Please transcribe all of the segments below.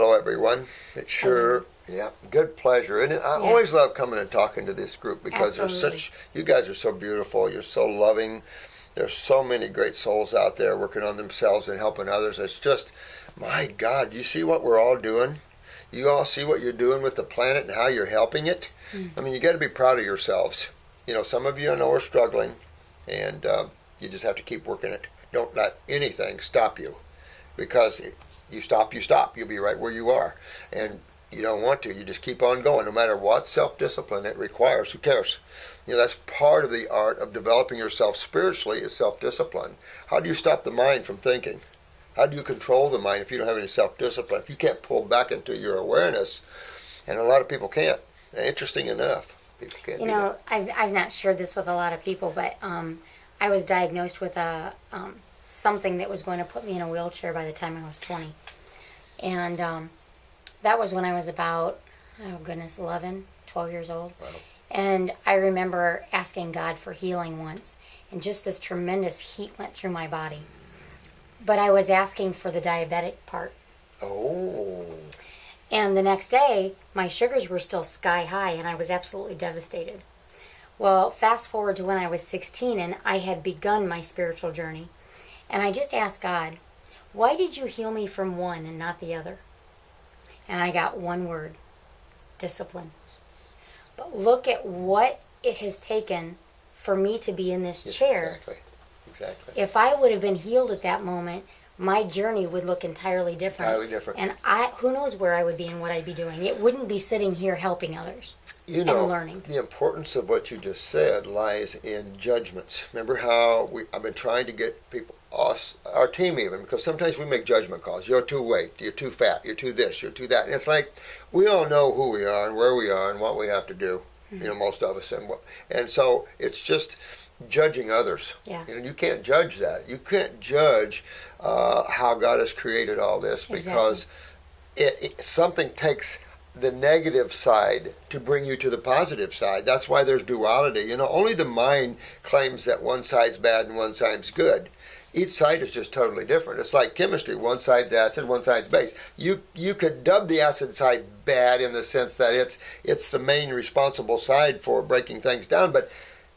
Hello, everyone. It's sure, yeah, good pleasure. And I always love coming and talking to this group because you guys are so beautiful. You're so loving. There's so many great souls out there working on themselves and helping others. It's just, my God, you see what we're all doing? You all see what you're doing with the planet and how you're helping it? I mean, you got to be proud of yourselves. You know, some of you I know are struggling, and you just have to keep working it. Don't let anything stop you, because you stop, you'll be right where you are. And you don't want to. You just keep on going, no matter what self-discipline it requires. Who cares? You know, that's part of the art of developing yourself spiritually is self-discipline. How do you stop the mind from thinking? How do you control the mind if you don't have any self-discipline? If you can't pull back into your awareness, and a lot of people can't. Interesting enough, people can't. You know, I've not shared this with a lot of people, but I was diagnosed with something that was going to put me in a wheelchair by the time I was 20. And that was when I was about, 11, 12 years old. Wow. And I remember asking God for healing once, and just this tremendous heat went through my body. But I was asking for the diabetic part. Oh. And the next day, my sugars were still sky high, and I was absolutely devastated. Well, fast forward to when I was 16, and I had begun my spiritual journey. And I just asked God, why did you heal me from one and not the other? And I got one word: discipline. But look at what it has taken for me to be in this chair. Exactly. If I would have been healed at that moment, my journey would look entirely different. And who knows where I would be and what I'd be doing. It wouldn't be sitting here helping others and learning. The importance of what you just said lies in judgments. Remember how I've been trying to get people, our team even, because sometimes we make judgment calls. You're too weight, you're too fat, you're too this, you're too that. And it's like, we all know who we are and where we are and what we have to do, you know, most of us. And so it's just judging others. Yeah. You know, you can't judge that. You can't judge how God has created all this, because something takes the negative side to bring you to the positive side. That's why there's duality. You know, only the mind claims that one side's bad and one side's good. Each side is just totally different. It's like chemistry. One side's acid, one side's base. You could dub the acid side bad in the sense that it's the main responsible side for breaking things down, but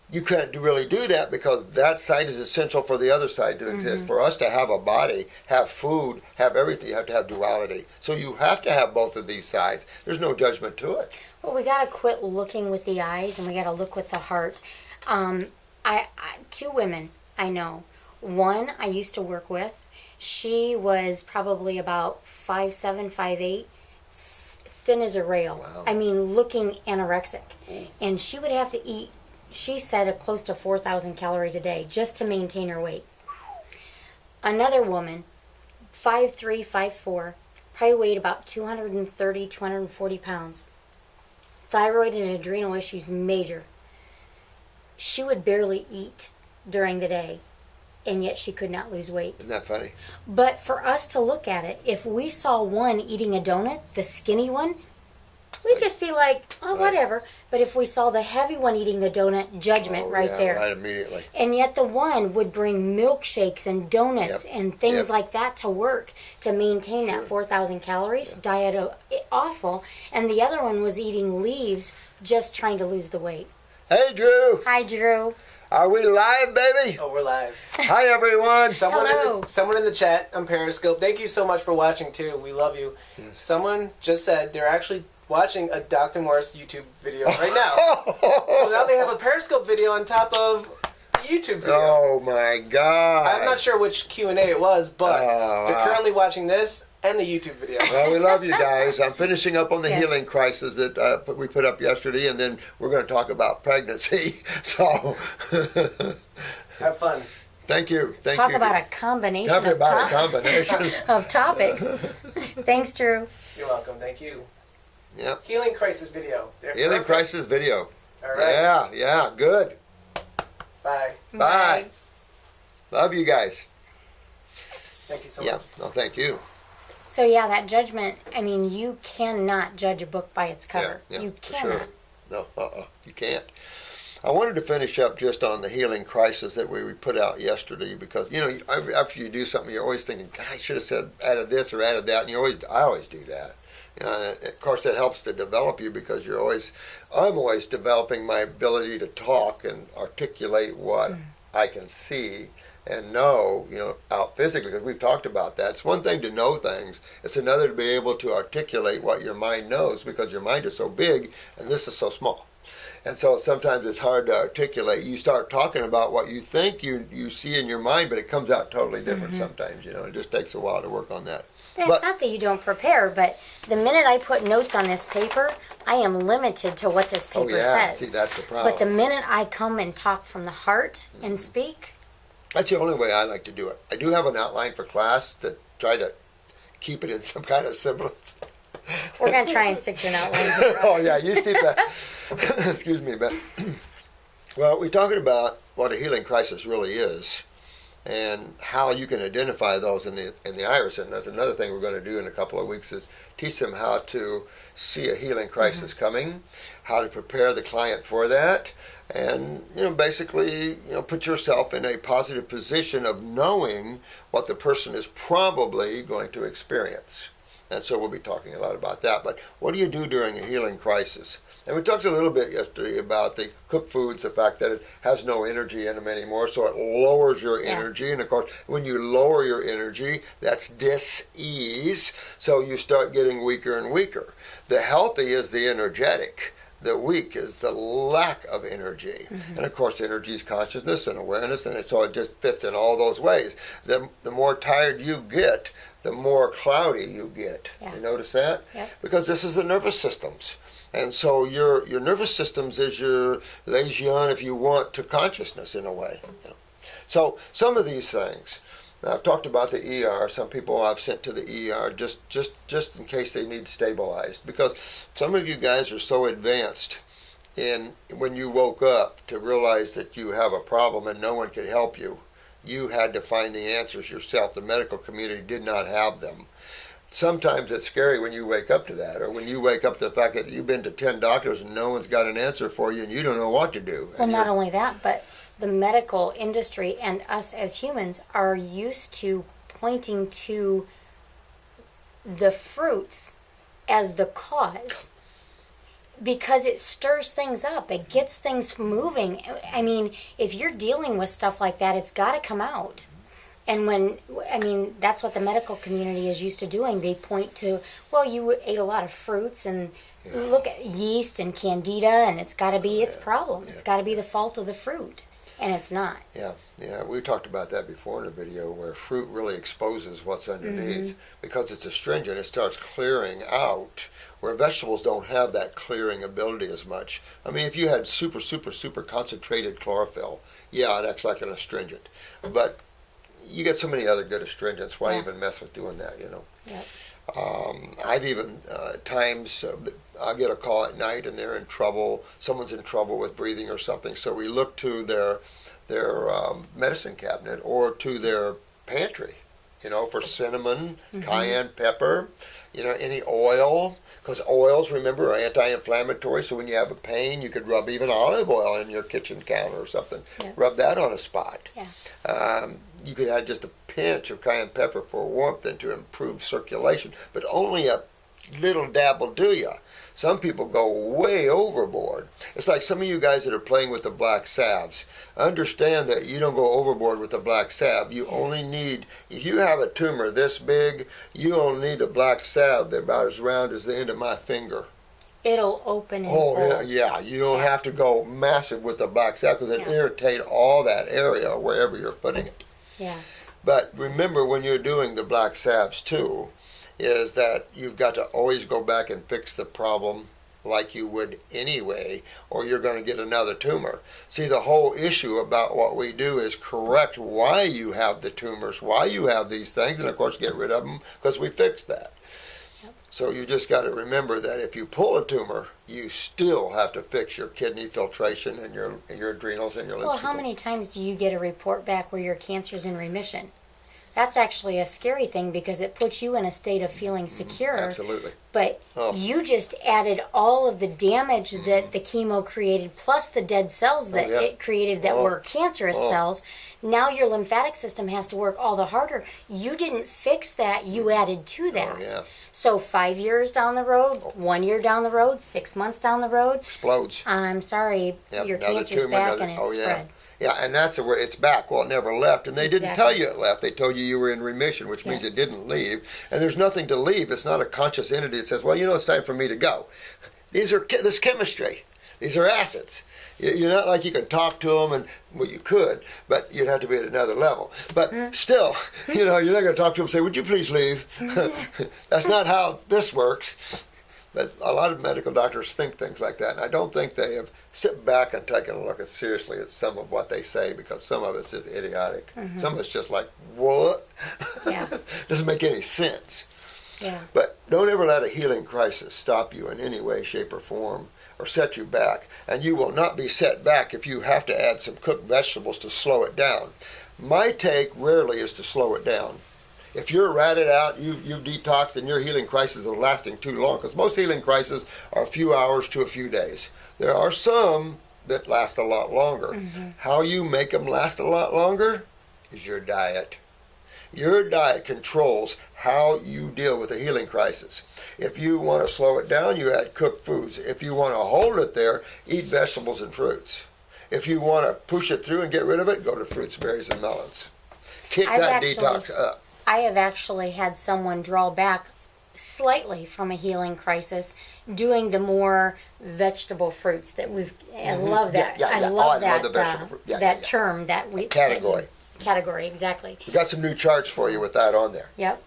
you can't really do that, because that side is essential for the other side to exist. For us to have a body, have food, have everything, you have to have duality. So you have to have both of these sides. There's no judgment to it. Well, we got to quit looking with the eyes, and we got to look with the heart. Two women I know. One I used to work with. She was probably about 5'7", 5'8", thin as a rail. Wow. I mean, looking anorexic. And she would have to eat, she said, close to 4,000 calories a day just to maintain her weight. Another woman, 5'3", 5'4", probably weighed about 230, 240 pounds. Thyroid and adrenal issues major. She would barely eat during the day, and yet she could not lose weight. Isn't that funny? But for us to look at it, if we saw one eating a donut, the skinny one, we'd just be like, oh, whatever. But if we saw the heavy one eating the donut, judgment there. Right, immediately. And yet the one would bring milkshakes and donuts and things like that to work to maintain that 4,000 calories. Diet awful. And the other one was eating leaves, just trying to lose the weight. Hey, Drew. Hi, Drew. Are we live, baby? Oh, we're live. Hi, everyone. Someone in the chat on Periscope. Thank you so much for watching, too. We love you. Yes. Someone just said they're actually watching a Dr. Morse YouTube video right now. So now they have a Periscope video on top of the YouTube video. Oh, my God. I'm not sure which Q&A it was, but they're currently watching this and the YouTube video. Well, we love you guys. I'm finishing up on the healing crisis that we put up yesterday, and then we're going to talk about pregnancy. So, have fun. Thank you. Talk about a combination of topics. Thanks, Drew. You're welcome. Thank you. Yep. Healing crisis video. Healing crisis video. All right. Yeah, good. Bye. Love you guys. Thank you so much. No, thank you. So that judgment, I mean, you cannot judge a book by its cover. Yeah, you for cannot. Sure. No, you can't. I wanted to finish up just on the healing crisis that we put out yesterday because, after you do something, you're always thinking, God, I should have added this or added that, and I always do that. And of course, it helps to develop you because I'm always developing my ability to talk and articulate what I can see and know, out physically, because we've talked about that. It's one thing to know things. It's another to be able to articulate what your mind knows because your mind is so big and this is so small. And so sometimes it's hard to articulate. You start talking about what you think you see in your mind, but it comes out totally different sometimes. It just takes a while to work on that. It's not that you don't prepare, but the minute I put notes on this paper, I am limited to what this paper says. See, that's the problem. But the minute I come and talk from the heart and speak... That's the only way I like to do it. I do have an outline for class to try to keep it in some kind of semblance. We're going to try and stick to an outline. Oh, yeah, you stick that. Excuse me, but... Well, we're talking about what a healing crisis really is and how you can identify those in the iris. And that's another thing we're going to do in a couple of weeks is teach them how to see a healing crisis coming, how to prepare the client for that, and basically put yourself in a positive position of knowing what the person is probably going to experience. And so we'll be talking a lot about that. But what do you do during a healing crisis? And we talked a little bit yesterday about the cooked foods, the fact that it has no energy in them anymore, so it lowers your energy. And of course, when you lower your energy, that's dis-ease, so you start getting weaker and weaker. The healthy is the energetic. The weak is the lack of energy. And of course, energy is consciousness and awareness, and so it just fits in all those ways. The more tired you get, the more cloudy you get. Yeah. You notice that? Yep. Because this is the nervous systems. And so your nervous systems is your liaison, if you want, to consciousness in a way. So some of these things, I've talked about the ER. Some people I've sent to the ER just in case they need stabilized. Because some of you guys are so advanced in when you woke up to realize that you have a problem and no one could help you. You had to find the answers yourself. The medical community did not have them. Sometimes it's scary when you wake up to that, or when you wake up to the fact that you've been to 10 doctors and no one's got an answer for you and you don't know what to do. Well, not only that, but the medical industry and us as humans are used to pointing to the fruits as the cause because it stirs things up. It gets things moving. I mean, if you're dealing with stuff like that, it's got to come out. And that's what the medical community is used to doing. They point to, well, you ate a lot of fruits and look at yeast and candida, and it's got to be its problem. It's got to be the fault of the fruit, and it's not. Yeah, we talked about that before in a video where fruit really exposes what's underneath because it's astringent. It starts clearing out where vegetables don't have that clearing ability as much. I mean, if you had super, super, super concentrated chlorophyll, it acts like an astringent, but you get so many other good astringents. Why even mess with doing that, Yep. I've even, times, I'll get a call at night and they're in trouble. Someone's in trouble with breathing or something. So we look to their medicine cabinet or to their pantry, for cinnamon, cayenne pepper, any oil. Because oils, remember, are anti-inflammatory. So when you have a pain, you could rub even olive oil in your kitchen counter or something. Yep. Rub that on a spot. Yeah. You could add just a pinch of cayenne pepper for warmth and to improve circulation, but only a little dab will do you. Some people go way overboard. It's like some of you guys that are playing with the black salves. Understand that you don't go overboard with the black salve. You only need, if you have a tumor this big, you only need a black salve that's about as round as the end of my finger. It'll open and pull. Yeah. You don't have to go massive with the black salve because it'll irritate all that area wherever you're putting it. Yeah. But remember, when you're doing the black salves too, is that you've got to always go back and fix the problem like you would anyway, or you're going to get another tumor. See, the whole issue about what we do is correct why you have the tumors, why you have these things, and of course get rid of them because we fixed that. So you just got to remember that if you pull a tumor, you still have to fix your kidney filtration and your adrenals and your lymph. Well, how many times do you get a report back where your cancer's in remission? That's actually a scary thing because it puts you in a state of feeling secure. Absolutely. But you just added all of the damage that the chemo created, plus the dead cells that it created that were cancerous cells. Now your lymphatic system has to work all the harder. You didn't fix that, you added to that. So 5 years down the road, 1 year down the road, 6 months down the road. Explodes. I'm sorry, your cancer's back and it's spread. Yeah, and that's where it's back. Well, it never left, and they didn't tell you it left. They told you were in remission, which means it didn't leave. And there's nothing to leave. It's not a conscious entity that says, well, it's time for me to go. This chemistry. These are acids. You're not like you can talk to them, and well, you could, but you'd have to be at another level. But still, you're not going to talk to them and say, would you please leave? That's not how this works. But a lot of medical doctors think things like that, and I don't think they have sit back and taken a look seriously at some of what they say, because some of it's just idiotic. Some of it's just like, what? Doesn't make any sense. But don't ever let a healing crisis stop you in any way, shape, or form, or set you back. And you will not be set back if you have to add some cooked vegetables to slow it down. My take rarely is to slow it down. If you're ratted out, you detoxed, and your healing crisis is lasting too long, because most healing crises are a few hours to a few days. There are some that last a lot longer. How you make them last a lot longer is your diet. Your diet controls how you deal with a healing crisis. If you want to slow it down, you add cooked foods. If you want to hold it there, eat vegetables and fruits. If you want to push it through and get rid of it, go to fruits, berries, and melons. Kick that detox up. I have actually had someone draw back slightly from a healing crisis doing the more vegetable fruits that we've. I love that. I love that term that we category. Category, exactly. We got some new charts for you with that on there. Yep.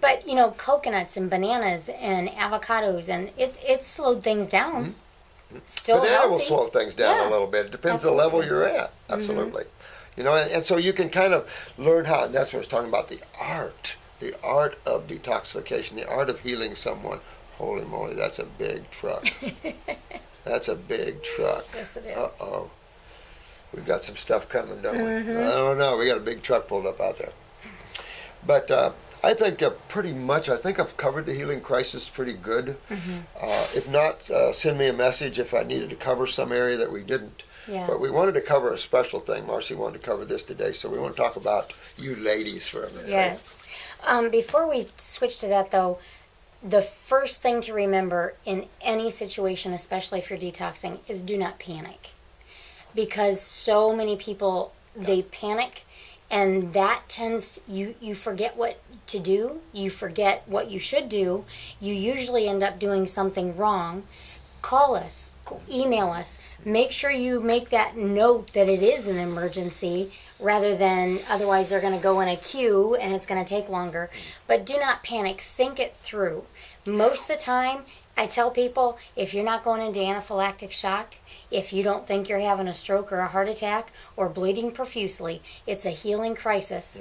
But coconuts and bananas and avocados, and it slowed things down. Still banana healthy. Will slow things down a little bit. It depends on the level you're at. Absolutely. And so you can kind of learn how, and that's what I was talking about, the art of detoxification, the art of healing someone. Holy moly, that's a big truck. That's a big truck. Yes, it is. Uh-oh. We've got some stuff coming, don't we? I don't know. We got a big truck pulled up out there. But I think pretty much, I think I've covered the healing crisis pretty good. If not, send me a message if I needed to cover some area that we didn't. But we wanted to cover a special thing. Marcy wanted to cover this today, so we want to talk about you ladies for a minute. Yes. Before we switch to that, though, the first thing to remember in any situation, especially if you're detoxing, is do not panic. Because so many people, they panic, and that tends, you forget what to do, you forget what you should do, you usually end up doing something wrong. Call us. Email us. Make sure you make that note that it is an emergency, rather than otherwise they're going to go in a queue and it's going to take longer. But do not panic. Think it through. Most of the time, I tell people, if you're not going into anaphylactic shock, if you don't think you're having a stroke or a heart attack or bleeding profusely, it's a healing crisis.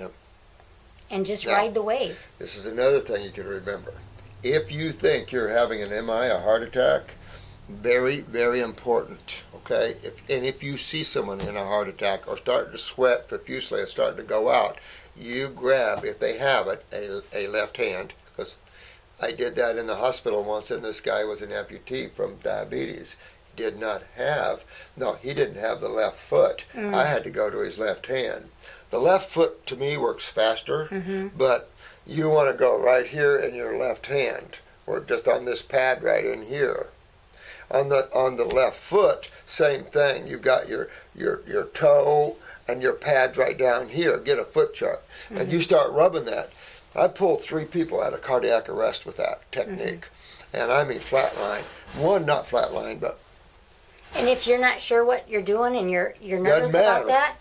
And just ride the wave. This is another thing you can remember. If you think you're having an MI, a heart attack, very, very important, okay? If you see someone in a heart attack or starting to sweat profusely and starting to go out, you grab, if they have it, a left hand, because I did that in the hospital once, and this guy was an amputee from diabetes. He didn't have the left foot. I had to go to his left hand. The left foot, to me, works faster, but you want to go right here in your left hand, or just on this pad right in here. On the left foot, same thing. You've got your toe and your pads right down here. Get a foot chart, and you start rubbing that. I pulled 3 people out of cardiac arrest with that technique, and I mean flatline. One not flatline, but. And if you're not sure what you're doing and you're nervous about that,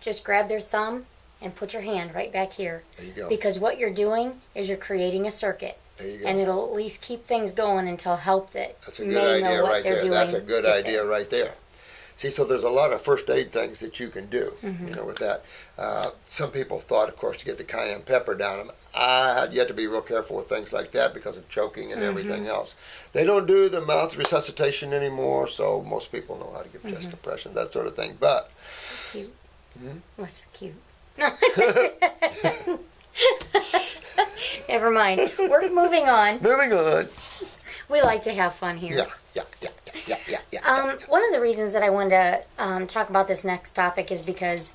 just grab their thumb and put your hand right back here. There you go. Because what you're doing is you're creating a circuit. And it'll at least keep things going until help that That's a good idea right there. That's a good idea right there. See, so there's a lot of first aid things that you can do, with that. Some people thought, of course, to get the cayenne pepper down them. You have to be real careful with things like that because of choking and everything else. They don't do the mouth resuscitation anymore, so most people know how to give chest compression, that sort of thing. But cute. Unless they're cute. Never mind. We're moving on. Moving on. We like to have fun here. One of the reasons that I wanted to talk about this next topic is because,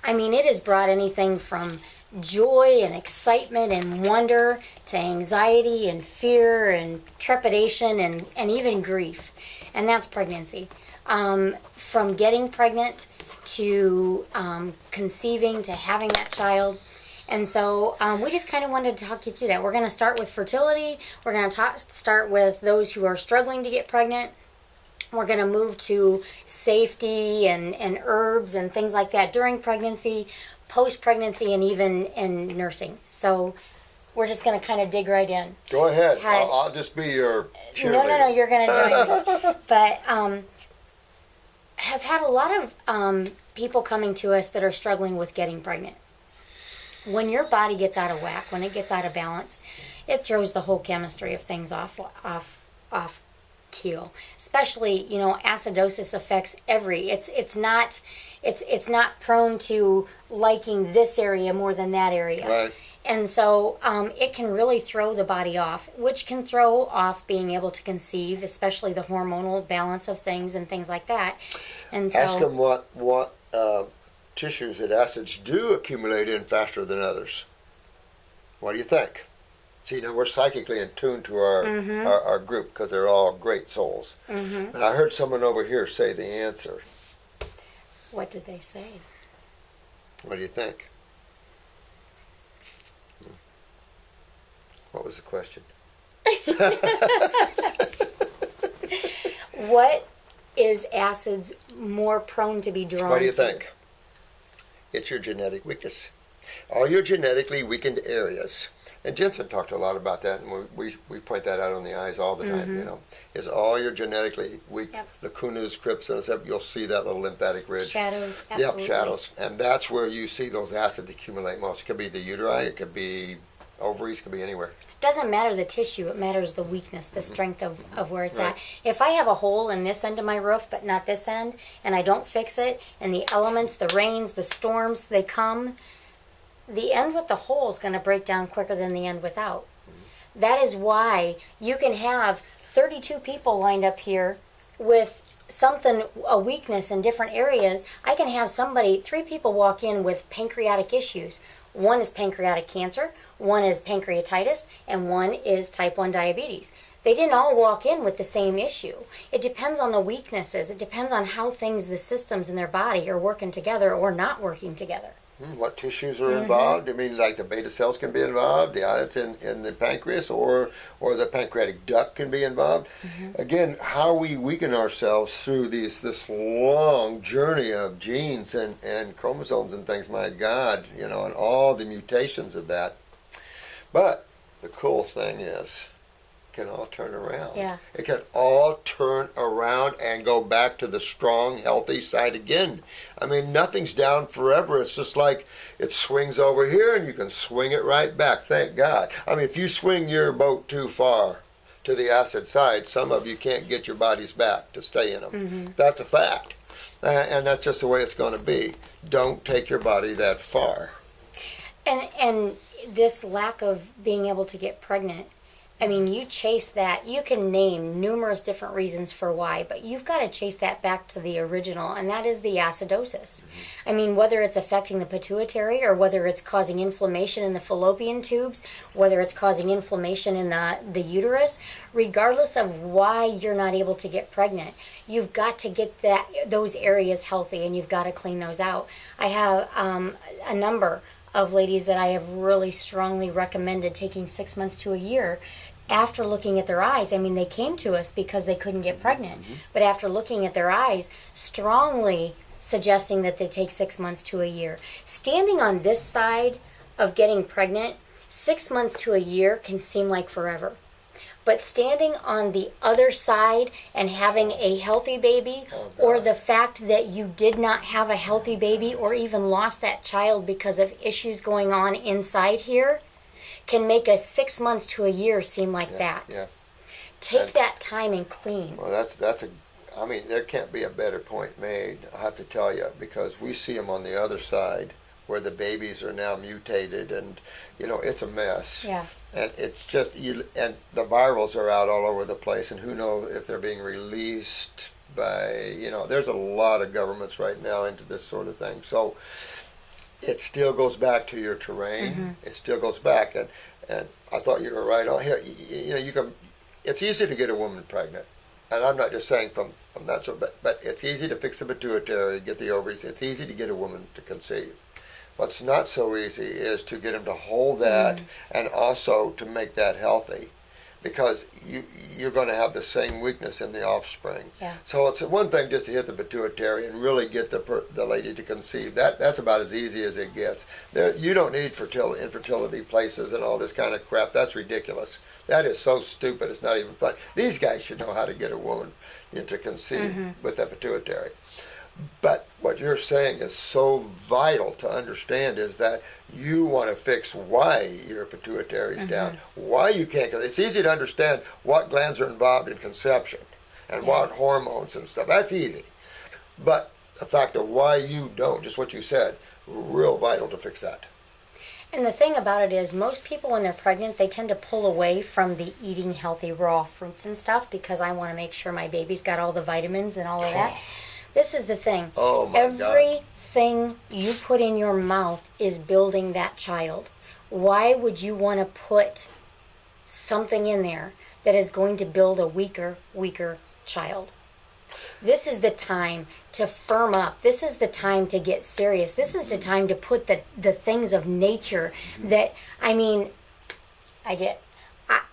I mean, it has brought anything from joy and excitement and wonder to anxiety and fear and trepidation and even grief. And that's pregnancy. From getting pregnant to conceiving to having that child. And so we just kind of wanted to talk you through that. We're going to start with fertility. We're going to start with those who are struggling to get pregnant. We're going to move to safety and herbs and things like that during pregnancy, post-pregnancy, and even in nursing. So we're just going to kind of dig right in. Go ahead. I'll just be your cheerleader. No, you're going to join me. But have had a lot of people coming to us that are struggling with getting pregnant. When your body gets out of whack, when it gets out of balance, it throws the whole chemistry of things off keel. Especially, you know, acidosis affects it's not prone to liking this area more than that area. Right. And so it can really throw the body off, which can throw off being able to conceive, especially the hormonal balance of things and things like that. And so ask them what tissues that acids do accumulate in faster than others. What do you think? See, now we're psychically in tune to our group because they're all great souls. Mm-hmm. And I heard someone over here say the answer. What did they say? What do you think? What was the question? What is acids more prone to be drawn to? What do you think? It's your genetic weakness. All your genetically weakened areas. And Jensen talked a lot about that, and we point that out on the eyes all the time, you know. Is all your genetically weak lacunas, crypts, and stuff, you'll see that little lymphatic ridge. Shadows, absolutely. Yep, shadows. And that's where you see those acids accumulate most. It could be the uteri, it could be ovaries, it could be anywhere. It doesn't matter the tissue, it matters the weakness, the strength of where it's at. If I have a hole in this end of my roof, but not this end, and I don't fix it, and the elements, the rains, the storms, they come, the end with the hole is going to break down quicker than the end without. That is why you can have 32 people lined up here with something, a weakness in different areas. I can have 3 people walk in with pancreatic issues. One is pancreatic cancer, one is pancreatitis, and one is type 1 diabetes. They didn't all walk in with the same issue. It depends on the weaknesses. It depends on how the systems in their body are working together or not working together. What tissues are involved? I mean, like the beta cells can be involved, the islets in the pancreas, or the pancreatic duct can be involved. Again, how we weaken ourselves through this long journey of genes and chromosomes and things, my God, you know, and all the mutations of that. But the cool thing is, can all turn around. Yeah. It can all turn around and go back to the strong, healthy side again. I mean, nothing's down forever. It's just like it swings over here and you can swing it right back. Thank God. I mean, if you swing your boat too far to the acid side, some of you can't get your bodies back to stay in them. That's a fact. And that's just the way it's going to be. Don't take your body that far. And this lack of being able to get pregnant, I mean, you chase that. You can name numerous different reasons for why, but you've got to chase that back to the original, and that is the acidosis. I mean, whether it's affecting the pituitary or whether it's causing inflammation in the fallopian tubes, whether it's causing inflammation in the uterus, regardless of why you're not able to get pregnant, you've got to get those areas healthy, and you've got to clean those out. I have a number of ladies that I have really strongly recommended taking 6 months to a year after looking at their eyes. I mean, they came to us because they couldn't get pregnant, but after looking at their eyes, strongly suggesting that they take 6 months to a year. Standing on this side of getting pregnant, 6 months to a year can seem like forever. But standing on the other side and having a healthy baby, or the fact that you did not have a healthy baby or even lost that child because of issues going on inside here, can make a 6 months to a year seem like that. Yeah. Take that time and clean. Well, I mean, there can't be a better point made, I have to tell you, because we see them on the other side where the babies are now mutated, and it's a mess. Yeah. And it's just and the virals are out all over the place, and who knows if they're being released by there's a lot of governments right now into this sort of thing. So it still goes back to your terrain. Mm-hmm. It still goes back, and I thought you were right on here. You can. It's easy to get a woman pregnant, and I'm not just saying from that sort, but it's easy to fix the pituitary, get the ovaries. It's easy to get a woman to conceive. What's not so easy is to get them to hold that, and also to make that healthy, because you're going to have the same weakness in the offspring. Yeah. So it's one thing just to hit the pituitary and really get the lady to conceive. That's about as easy as it gets. You don't need infertility places and all this kind of crap. That's ridiculous. That is so stupid. It's not even fun. These guys should know how to get a woman to conceive with that pituitary. But what you're saying is so vital to understand is that you want to fix why your pituitary is down, why you can't. It's easy to understand what glands are involved in conception and what hormones and stuff. That's easy. But the fact of why you don't, just what you said, real vital to fix that. And the thing about it is, most people when they're pregnant, they tend to pull away from the eating healthy raw fruits and stuff, because I want to make sure my baby's got all the vitamins and all of that. This is the thing. Oh my God. Everything you put in your mouth is building that child. Why would you want to put something in there that is going to build a weaker child? This is the time to firm up. This is the time to get serious. This is the time to put the things of nature that,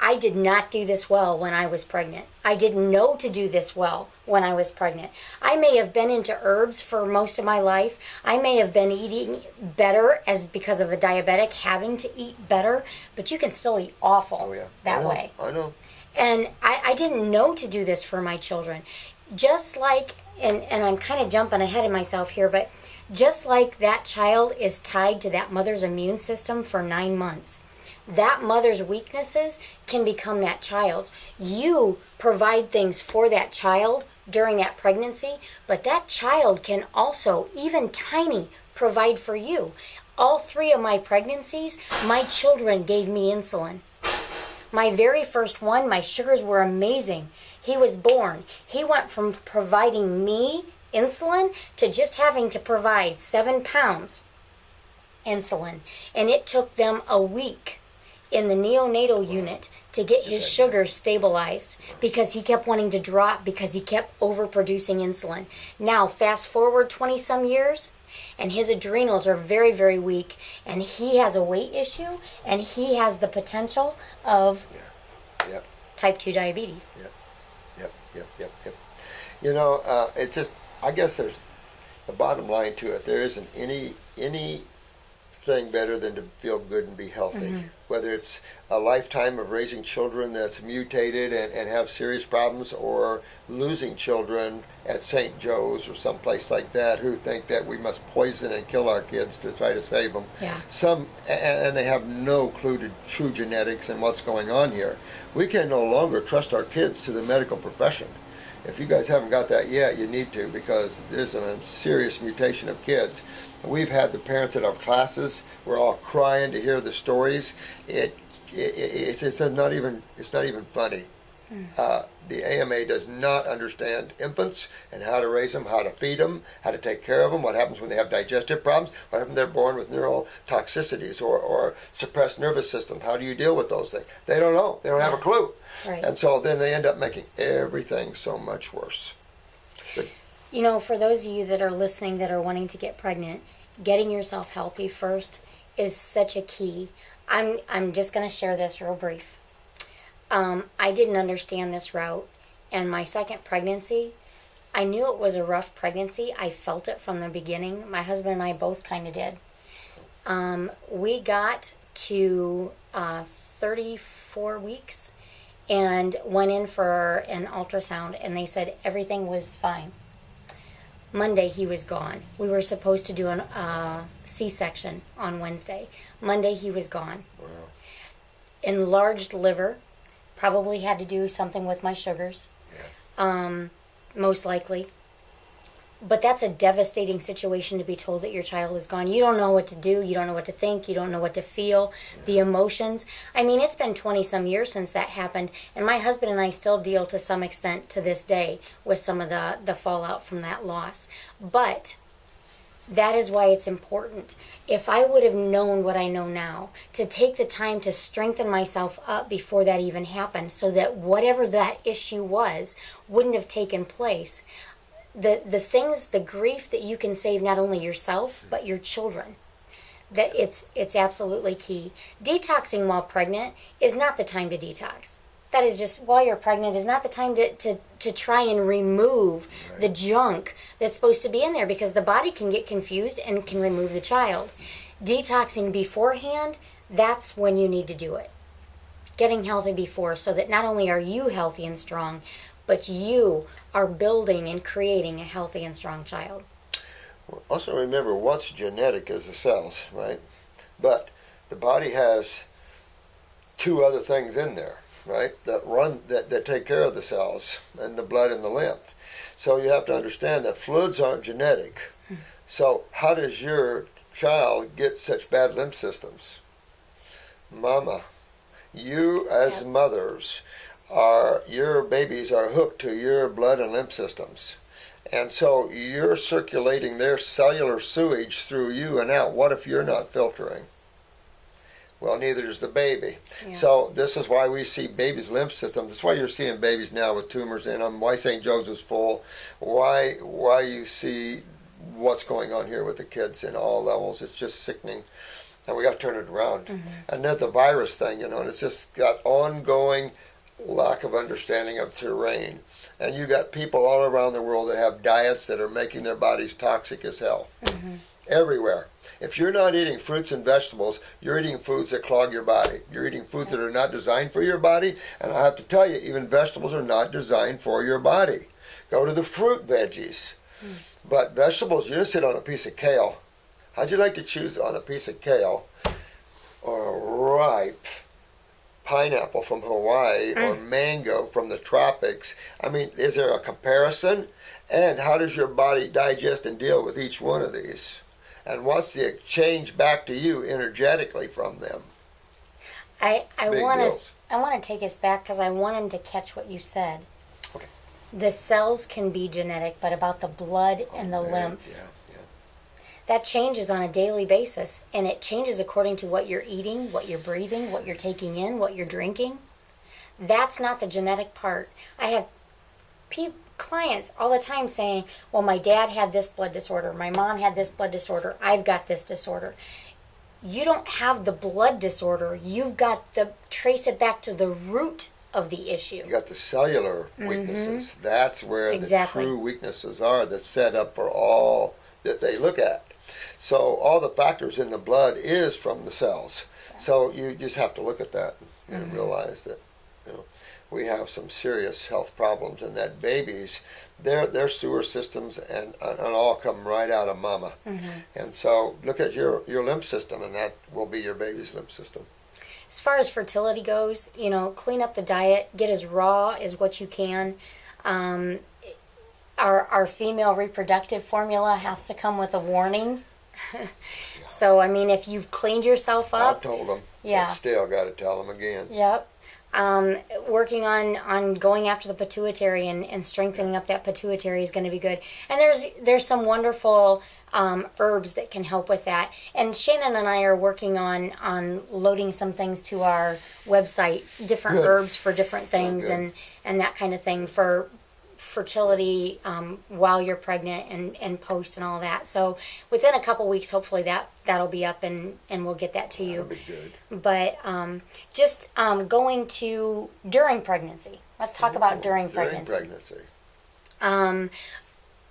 I did not do this well when I was pregnant. I didn't know to do this well when I was pregnant. I may have been into herbs for most of my life. I may have been eating better because of a diabetic, having to eat better, but you can still eat awful that way. I know. And I didn't know to do this for my children. Just like, and I'm kind of jumping ahead of myself here, but just like that child is tied to that mother's immune system for 9 months, that mother's weaknesses can become that child's. You provide things for that child during that pregnancy, but that child can also, even tiny, provide for you. All 3 of my pregnancies, my children gave me insulin. My very first one, my sugars were amazing. He was born. He went from providing me insulin to just having to provide 7 pounds insulin. And it took them a week in the neonatal unit to get his sugar stabilized, because he kept wanting to drop because he kept overproducing insulin. Now, fast forward 20 some years, and his adrenals are very, very weak, and he has a weight issue, and he has the potential of type 2 diabetes. Yep. It's just, I guess there's the bottom line to it. There isn't anything better than to feel good and be healthy. Whether it's a lifetime of raising children that's mutated and have serious problems, or losing children at St. Joe's or someplace like that who think that we must poison and kill our kids to try to save them. Yeah. And they have no clue to true genetics and what's going on here. We can no longer trust our kids to the medical profession. If you guys haven't got that yet, you need to, because there's a serious mutation of kids. We've had the parents at our classes. We're all crying to hear the stories. It's not even funny. The AMA does not understand infants and how to raise them, how to feed them, how to take care of them, what happens when they have digestive problems, what happens when they're born with neural toxicities or suppressed nervous systems. How do you deal with those things? They don't know. They don't have a clue. Right. And so then they end up making everything so much worse. But, for those of you that are listening that are wanting to get pregnant, getting yourself healthy first is such a key. I'm just going to share this real brief. I didn't understand this route, and my second pregnancy, I knew it was a rough pregnancy. I felt it from the beginning. My husband and I both kind of did. We got to 34 weeks and went in for an ultrasound, and they said everything was fine. Monday, he was gone. We were supposed to do a C-section on Wednesday. Monday, he was gone. wow. Enlarged liver. Probably had to do something with my sugars. Most likely. But that's a devastating situation to be told that your child is gone. You don't know what to do. You don't know what to think. You don't know what to feel. The emotions. I mean, it's been 20 some years since that happened. And my husband and I still deal to some extent to this day with some of the fallout from that loss. But that is why it's important. If I would have known what I know now, to take the time to strengthen myself up before that even happened, so that whatever that issue was wouldn't have taken place. The things, the grief that you can save not only yourself but your children. That it's absolutely key. Detoxing while pregnant is not the time to detox. That is just, while you're pregnant is not the time to try and remove the junk that's supposed to be in there, because the body can get confused and can remove the child. Detoxing beforehand, that's when you need to do it. Getting healthy before, so that not only are you healthy and strong, but you are building and creating a healthy and strong child. Well, also remember, what's genetic is the cells, right? But the body has two other things in there, right, that take care of the cells, and the blood and the lymph. So you have to understand that fluids aren't genetic. So how does your child get such bad lymph systems? Mama, you as mothers, your babies are hooked to your blood and lymph systems. And so you're circulating their cellular sewage through you and out. What if you're not filtering? Well, neither is the baby. Yeah. So this is why we see babies' lymph systems. That's why you're seeing babies now with tumors in them, why St. Joe's is full, why you see what's going on here with the kids in all levels. It's just sickening. And we got to turn it around. And then the virus thing, and it's just got ongoing lack of understanding of terrain. And you got people all around the world that have diets that are making their bodies toxic as hell. Everywhere. If you're not eating fruits and vegetables, you're eating foods that clog your body. You're eating foods that are not designed for your body. And I have to tell you, even vegetables are not designed for your body. Go to the fruit veggies. But vegetables, you just sit on a piece of kale. How'd you like to choose on a piece of kale or a ripe pineapple from Hawaii or mango from the tropics? I mean, is there a comparison? And how does your body digest and deal with each one of these? And what's the exchange back to you energetically from them? I want to take us back, because I want them to catch what you said. Okay. The cells can be genetic, but about the blood and the lymph. Yeah. That changes on a daily basis, and it changes according to what you're eating, what you're breathing, what you're taking in, what you're drinking. That's not the genetic part. I have clients all the time saying, well, my dad had this blood disorder, my mom had this blood disorder, I've got this disorder. You don't have the blood disorder. You've got to trace it back to the root of the issue. You got the cellular weaknesses. That's where the true weaknesses are, that's set up for all that they look at. So all the factors in the blood is from the cells. So you just have to look at that and realize that we have some serious health problems, and that babies, their sewer systems and all come right out of mama. And so look at your lymph system, and that will be your baby's lymph system. As far as fertility goes, clean up the diet, get as raw as what you can. Our female reproductive formula has to come with a warning. So, I mean, if you've cleaned yourself up... I've told them. Yeah. But still got to tell them again. Yep. Working on going after the pituitary and strengthening up that pituitary is going to be good. And there's some wonderful herbs that can help with that. And Shannon and I are working on loading some things to our website, different herbs for different things and that kind of thing for fertility while you're pregnant and post and all that. So within a couple weeks, hopefully that'll be up and we'll get that to you. That'll be good. But just going to during pregnancy. Let's talk about during pregnancy. One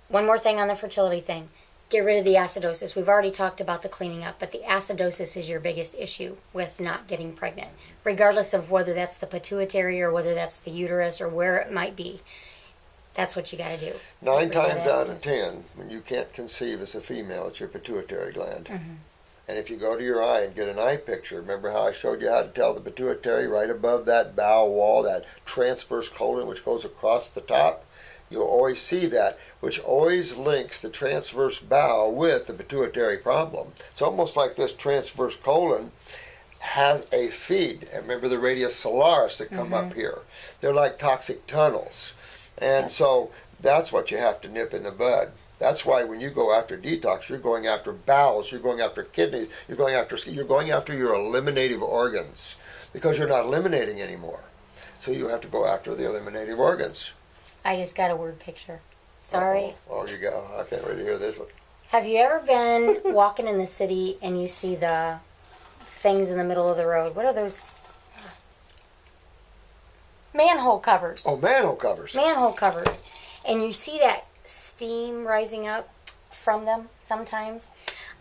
more thing on the fertility thing. Get rid of the acidosis. We've already talked about the cleaning up, but the acidosis is your biggest issue with not getting pregnant, regardless of whether that's the pituitary or whether that's the uterus or where it might be. That's what you got to do. 9 times out of 10, when you can't conceive as a female, it's your pituitary gland. And if you go to your eye and get an eye picture, remember how I showed you how to tell the pituitary right above that bowel wall, that transverse colon which goes across the top? you'll always see that, which always links the transverse bowel with the pituitary problem. It's almost like this transverse colon has a feed. And remember the radius solaris that come up here. They're like toxic tunnels. And so that's what you have to nip in the bud. That's why when you go after detox, you're going after bowels, you're going after kidneys, you're going after your eliminative organs, because you're not eliminating anymore. So you have to go after the eliminative organs. I just got a word picture. Sorry. Oh, you go. I can't wait to hear this one. Have you ever been walking in the city and you see the things in the middle of the road? What are those? Manhole covers. Oh, manhole covers. Manhole covers. And you see that steam rising up from them sometimes.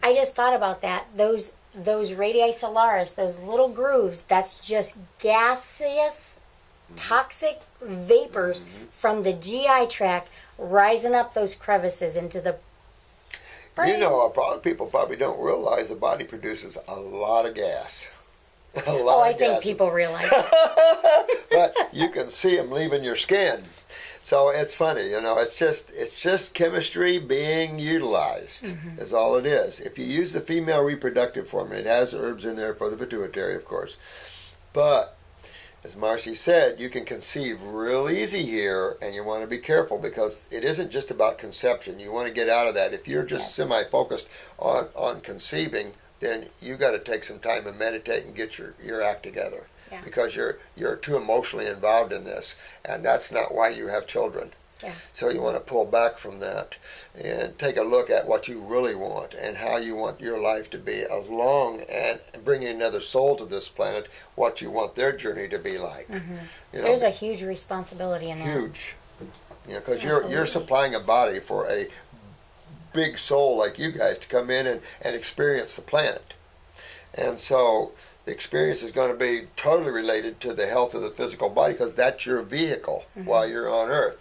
I just thought about that. Those radii solaris, those little grooves, that's just gaseous, toxic vapors from the GI tract rising up those crevices into the brain. You know, people probably don't realize the body produces a lot of gas. I think people realize But you can see them leaving your skin. So it's funny, you know, it's just chemistry being utilized is all it is. If you use the female reproductive formula, it has herbs in there for the pituitary, of course. But as Marcy said, you can conceive real easy here, and you want to be careful because it isn't just about conception. You want to get out of that. If you're just semi-focused on conceiving, then you got to take some time and meditate and get your act together. Yeah. Because you're too emotionally involved in this, and that's not why you have children. Yeah. So you want to pull back from that and take a look at what you really want and how you want your life to be, as long and bringing another soul to this planet, what you want their journey to be like. You know, there's a huge responsibility in that. Huge. You know, because you're supplying a body for a big soul like you guys to come in and experience the planet. And so the experience is going to be totally related to the health of the physical body, because that's your vehicle while you're on Earth.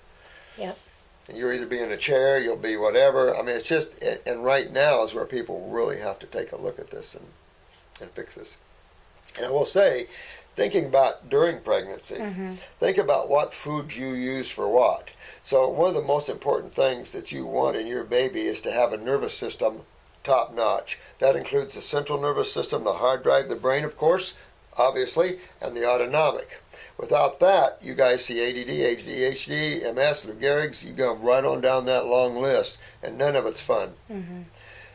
Yep. And you'll either be in a chair, you'll be whatever. I mean, it's just, and right now is where people really have to take a look at this and fix this. And I will say, thinking about during pregnancy, think about what food you use for what. So one of the most important things that you want in your baby is to have a nervous system top notch. That includes the central nervous system, the hard drive, the brain, of course, obviously, and the autonomic. Without that, you guys see ADD, ADHD, MS, Lou Gehrig's, you go right on down that long list, and none of it's fun.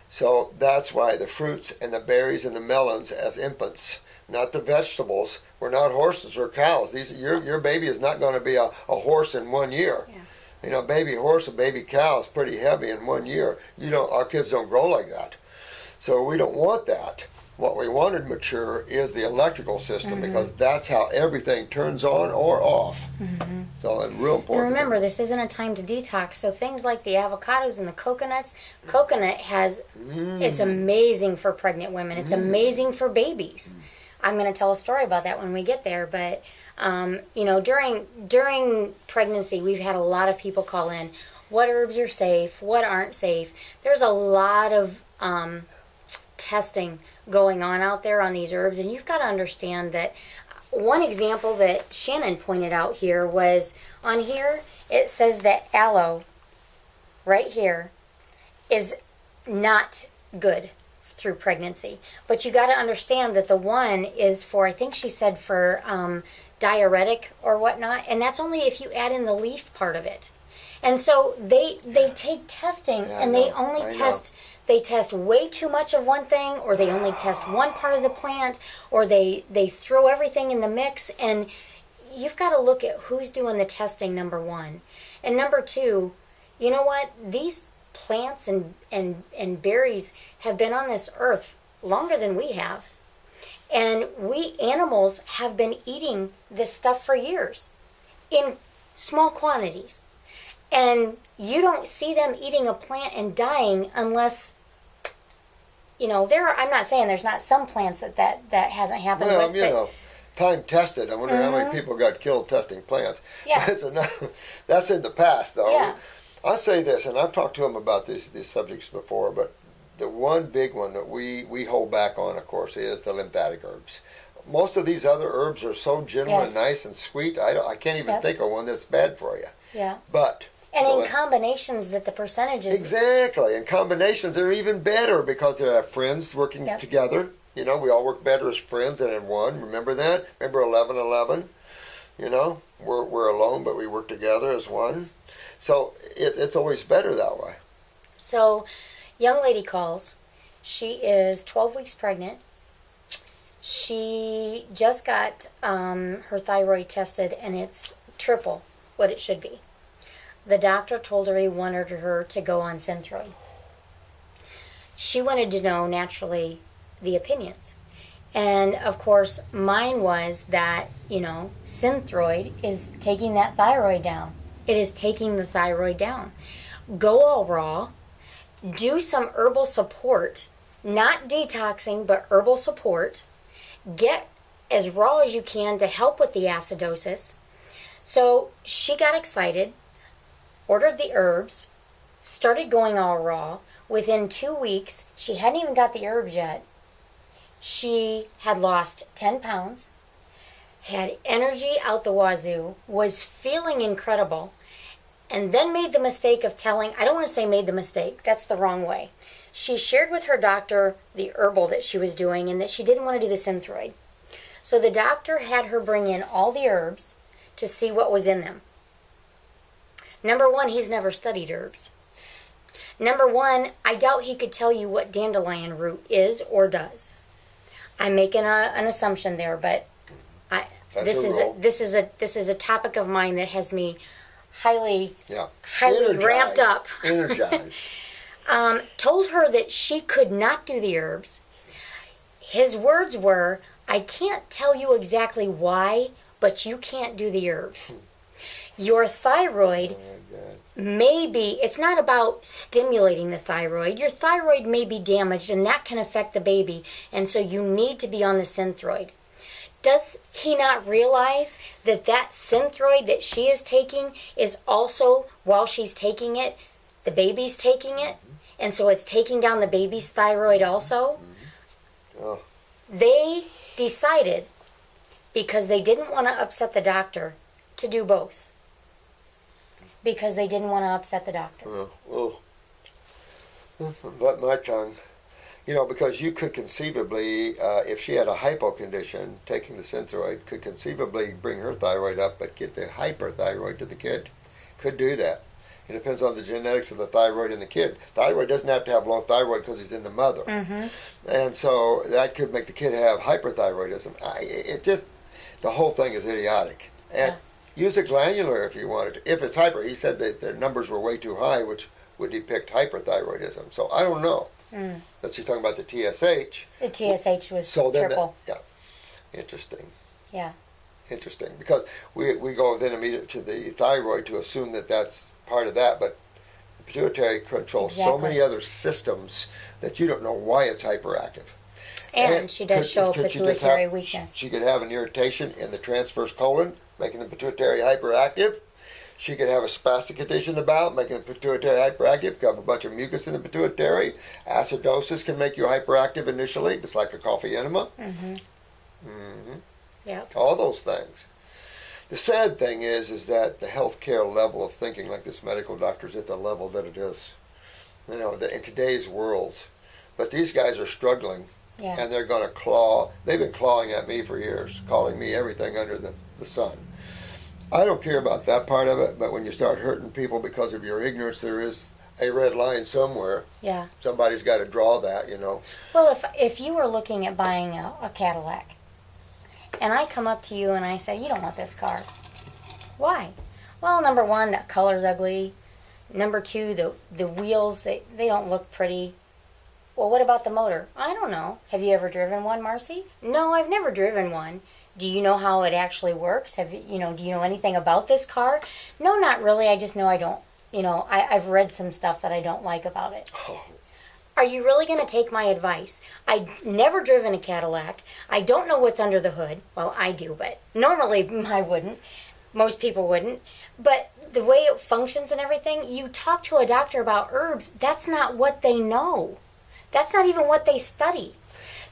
So that's why the fruits and the berries and the melons as infants, not the vegetables. We're not horses or cows. Your baby is not going to be a horse in 1 year. Yeah. You know, baby horse and baby cow is pretty heavy in 1 year. Our kids don't grow like that. So we don't want that. What we wanted mature is the electrical system, because that's how everything turns on or off. So it's real important. And remember, this isn't a time to detox. So things like the avocados and the coconuts, coconut has, it's amazing for pregnant women. It's amazing for babies. I'm going to tell a story about that when we get there. But, you know, during pregnancy, we've had a lot of people call in. What herbs are safe? What aren't safe? There's a lot of testing going on out there on these herbs. And you've got to understand that one example that Shannon pointed out here was on here, it says that aloe right here is not good through pregnancy. But you got to understand that the one is for, I think she said for diuretic or whatnot, and that's only if you add in the leaf part of it. And so they take testing, and they only they test way too much of one thing, or they only test one part of the plant, or they throw everything in the mix. And you've got to look at who's doing the testing, number one. And number two, you know what? These plants and berries have been on this earth longer than we have. And we animals have been eating this stuff for years in small quantities. And you don't see them eating a plant and dying unless, you know, I'm not saying there's not some plants that hasn't happened well, with. You know, time tested. I wonder how many people got killed testing plants. Yeah. That's in the past, though. Yeah. I'll say this, and I've talked to them about these subjects before, but the one big one that we hold back on, of course, is the lymphatic herbs. Most of these other herbs are so gentle and nice and sweet, I can't even think of one that's bad for you. Yeah. But And So in combinations that the percentages... Exactly. In combinations, they're even better because they have friends working together. You know, we all work better as friends than in one. Remember that? Remember 11-11? You know, we're alone, but we work together as one. So it's always better that way. So, young lady calls. She is 12 weeks pregnant. She just got her thyroid tested, and it's triple what it should be. The doctor told her he wanted her to go on Synthroid. She wanted to know, naturally, the opinions. And, of course, mine was that, you know, Synthroid is taking that thyroid down. It is taking the thyroid down. Go all raw. Do some herbal support. Not detoxing, but herbal support. Get as raw as you can to help with the acidosis. So she got excited, ordered the herbs, started going all raw. Within 2 weeks, she hadn't even got the herbs yet. She had lost 10 pounds, had energy out the wazoo, was feeling incredible, and then made the mistake of telling, I don't want to say made the mistake, that's the wrong way. She shared with her doctor the herbal that she was doing and that she didn't want to do the Synthroid. So the doctor had her bring in all the herbs to see what was in them. Number one, he's never studied herbs. Number one, I doubt he could tell you what dandelion root is or does. I'm making an assumption there, but this is a topic of mine that has me highly ramped up. Energized. Told her that she could not do the herbs. His words were, I can't tell you exactly why, but you can't do the herbs. Your thyroid may be, it's not about stimulating the thyroid. Your thyroid may be damaged, and that can affect the baby, and so you need to be on the Synthroid. Does he not realize that that Synthroid that she is taking is also, while she's taking it, the baby's taking it, and so it's taking down the baby's thyroid also? Oh. They decided, because they didn't want to upset the doctor, to do both. Because they didn't want to upset the doctor. But my tongue. You know, because you could conceivably, if she had a hypo condition, taking the Synthroid could conceivably bring her thyroid up, but get the hyperthyroid to the kid. Could do that. It depends on the genetics of the thyroid in the kid. Thyroid doesn't have to have low thyroid because he's in the mother. Mm-hmm. And so that could make the kid have hyperthyroidism. The whole thing is idiotic. And use a glandular if you wanted to. If it's hyper, he said that the numbers were way too high, which would depict hyperthyroidism. So I don't know. But you're talking about the TSH. The TSH was triple. Interesting. Yeah. Interesting. Because we go then immediately to the thyroid to assume that that's part of that, but the pituitary controls so many other systems that you don't know why it's hyperactive. And she does show pituitary weakness. She could have an irritation in the transverse colon, making the pituitary hyperactive. She could have a spastic condition in the bowel, making the pituitary hyperactive. Could have a bunch of mucus in the pituitary. Acidosis can make you hyperactive initially, just like a coffee enema. All those things. The sad thing is that the healthcare level of thinking like this medical doctor is at the level that it is. You know, in today's world. But these guys are struggling. Yeah. And they're going to claw. They've been clawing at me for years, calling me everything under the sun. I don't care about that part of it, but when you start hurting people because of your ignorance, there is a red line somewhere. Yeah. Somebody's got to draw that, you know. Well, if you were looking at buying a Cadillac, and I come up to you and I say, you don't want this car. Why? Well, number one, that color's ugly. Number two, the wheels, they don't look pretty. Well, what about the motor? I don't know. Have you ever driven one, Marcy? No, I've never driven one. Do you know how it actually works? Do you know anything about this car? No, not really. I just know I don't. I've read some stuff that I don't like about it. Oh. Are you really going to take my advice? I've never driven a Cadillac. I don't know what's under the hood. Well, I do, but normally I wouldn't. Most people wouldn't. But the way it functions and everything, you talk to a doctor about herbs, that's not what they know. That's not even what they study.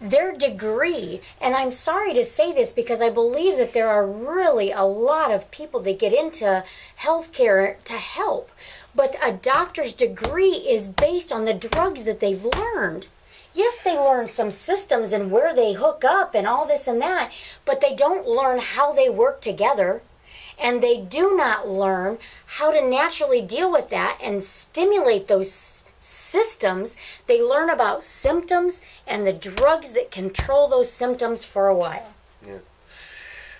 their degree, and I'm sorry to say this because I believe that there are really a lot of people that get into healthcare to help, but a doctor's degree is based on the drugs that they've learned. Yes, they learn some systems and where they hook up and all this and that, but they don't learn how they work together. And they do not learn how to naturally deal with that and stimulate those systems. They learn about symptoms and the drugs that control those symptoms for a while. Yeah.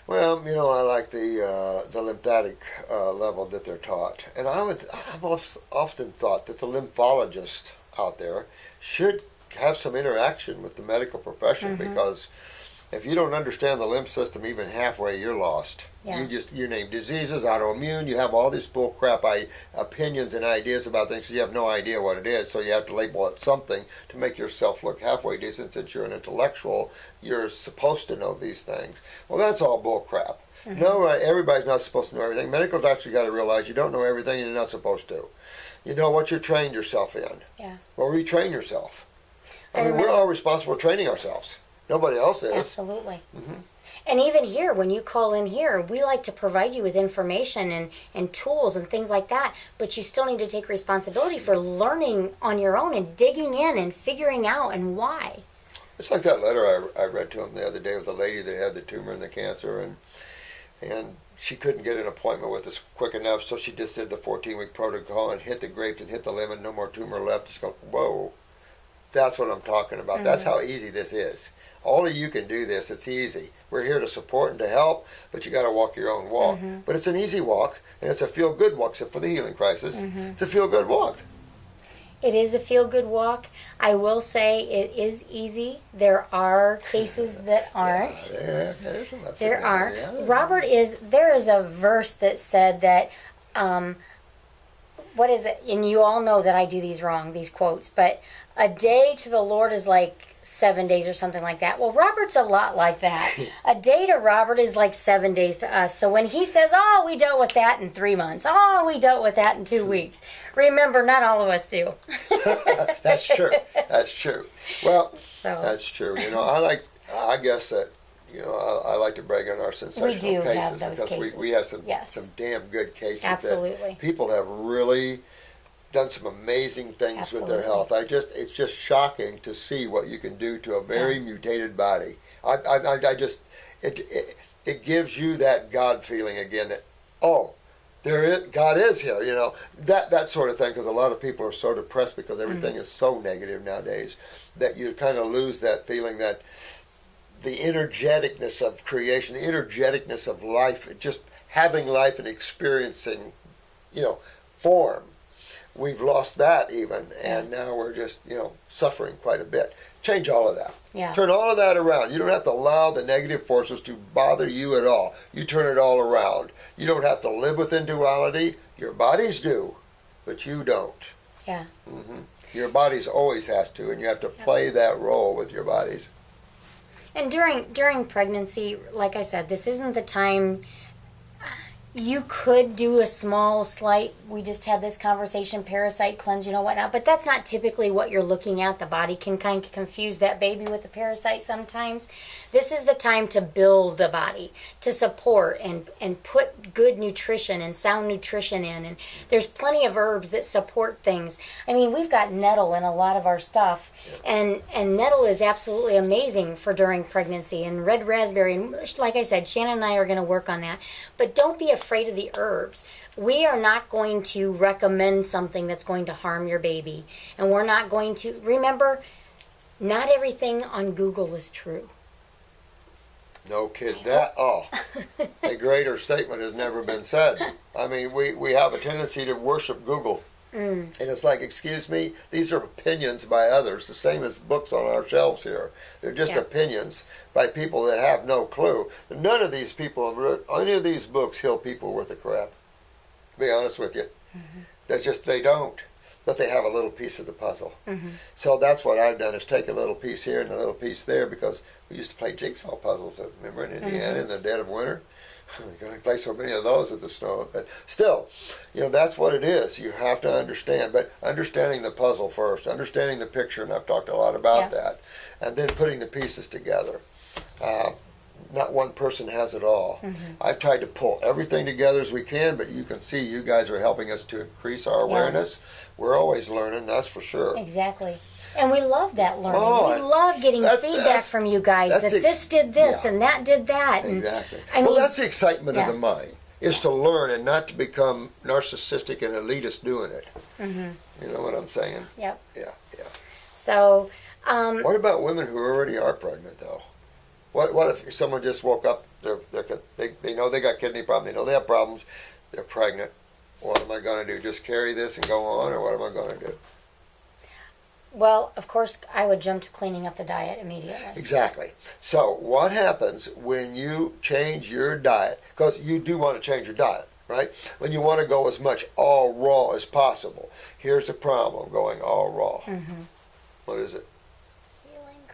Well, I like the lymphatic level that they're taught. And I've often thought that the lymphologist out there should have some interaction with the medical profession, because if you don't understand the lymph system even halfway, you're lost. Yeah. You name diseases, autoimmune, you have all this bull crap opinions and ideas about things, you have no idea what it is, so you have to label it something to make yourself look halfway decent. Since you're an intellectual, you're supposed to know these things. Well, that's all bull crap. No, everybody's not supposed to know everything. Medical doctors got to realize you don't know everything and you're not supposed to. You know what you trained yourself in. Yeah. Well, retrain yourself. I mean, we're all responsible for training ourselves. Nobody else is. Absolutely. And even here, when you call in here, we like to provide you with information and tools and things like that, but you still need to take responsibility for learning on your own and digging in and figuring out and why. It's like that letter I read to him the other day with the lady that had the tumor and the cancer, and she couldn't get an appointment with us quick enough, so she just did the 14-week protocol and hit the grapes and hit the lemon, no more tumor left. Just go, whoa. That's what I'm talking about. That's how easy this is. All of you can do this. It's easy. We're here to support and to help, but you got to walk your own walk. But it's an easy walk, and it's a feel-good walk, except for the healing crisis. It's a feel-good walk. It is a feel-good walk. I will say it is easy. There are cases that aren't. There are. There is a verse that said that, what is it? And you all know that I do these wrong, these quotes, but a day to the Lord is like 7 days or something like that. Well, Robert's a lot like that. A day to Robert is like 7 days to us. So when he says, oh, we dealt with that in 3 months. Oh, we dealt with that in 2 weeks. Remember, not all of us do. That's true. That's true. Well, that's true. I guess that, I like to brag on our sensational cases. We do have those because cases. we have some damn good cases. Absolutely. That people have really done some amazing things with their health. It's just shocking to see what you can do to a very mutated body. It gives you that God feeling again that, God is here, that sort of thing, because a lot of people are so depressed because everything is so negative nowadays that you kind of lose that feeling, that the energeticness of creation, the energeticness of life, just having life and experiencing, form. We've lost that even, and now we're just, suffering quite a bit. Change all of that. Yeah. Turn all of that around. You don't have to allow the negative forces to bother you at all. You turn it all around. You don't have to live within duality. Your bodies do, but you don't. Yeah. Your bodies always has to, and you have to play that role with your bodies. And during pregnancy, like I said, this isn't the time. You could do a slight, we just had this conversation, parasite cleanse, whatnot, but that's not typically what you're looking at. The body can kind of confuse that baby with the parasite sometimes. This is the time to build the body, to support and put good nutrition and sound nutrition in. And there's plenty of herbs that support things. I mean, we've got nettle in a lot of our stuff, and nettle is absolutely amazing for during pregnancy, and red raspberry. And like I said, Shannon and I are going to work on that. But don't be afraid of the herbs. We are not going to recommend something that's going to harm your baby. And we're not going to, remember, not everything on Google is true. No kid. A greater statement has never been said. I mean, we have a tendency to worship Google. And it's like, excuse me, these are opinions by others, the same as books on our shelves here. They're just opinions by people that have no clue. None of these people have written any of these books heal people worth of crap. To be honest with you. That's just, they don't. But they have a little piece of the puzzle. So that's what I've done, is take a little piece here and a little piece there, because we used to play jigsaw puzzles, remember, in Indiana in the dead of winter. You're going to play so many of those with the snow. But still, that's what it is. You have to understand. But understanding the puzzle first, understanding the picture, and I've talked a lot about that, and then putting the pieces together. Not one person has it all. I've tried to pull everything together as we can, but you can see you guys are helping us to increase our awareness. We're always learning, that's for sure. Exactly. And we love that learning. We love getting feedback from you guys that this did this and that did that. Exactly. And, well, that's the excitement of the mind, is to learn and not to become narcissistic and elitist doing it. You know what I'm saying? Yep. Yeah. So, what about women who already are pregnant, though? What if someone just woke up, they know they got kidney problems, they know they have problems, they're pregnant. What am I going to do? Just carry this and go on, or what am I going to do? Well, of course, I would jump to cleaning up the diet immediately. Exactly. So what happens when you change your diet? Because you do want to change your diet, right? When you want to go as much all raw as possible. Here's the problem, going all raw. What is it?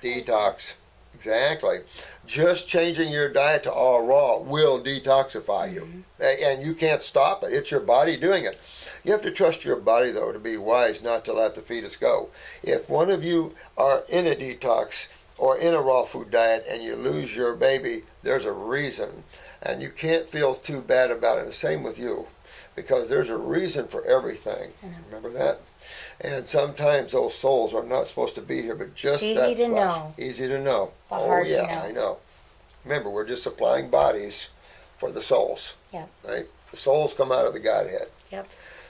Healing Detox. Exactly. Just changing your diet to all raw will detoxify you. And you can't stop it. It's your body doing it. You have to trust your body, though, to be wise not to let the fetus go. If one of you are in a detox or in a raw food diet and you lose your baby, there's a reason. And you can't feel too bad about it. The same with you, because there's a reason for everything. Remember that? And sometimes those souls are not supposed to be here, but just it's easy to know. Easy to know. But hard to know. I know. Remember, we're just supplying bodies for the souls. Right? The souls come out of the Godhead.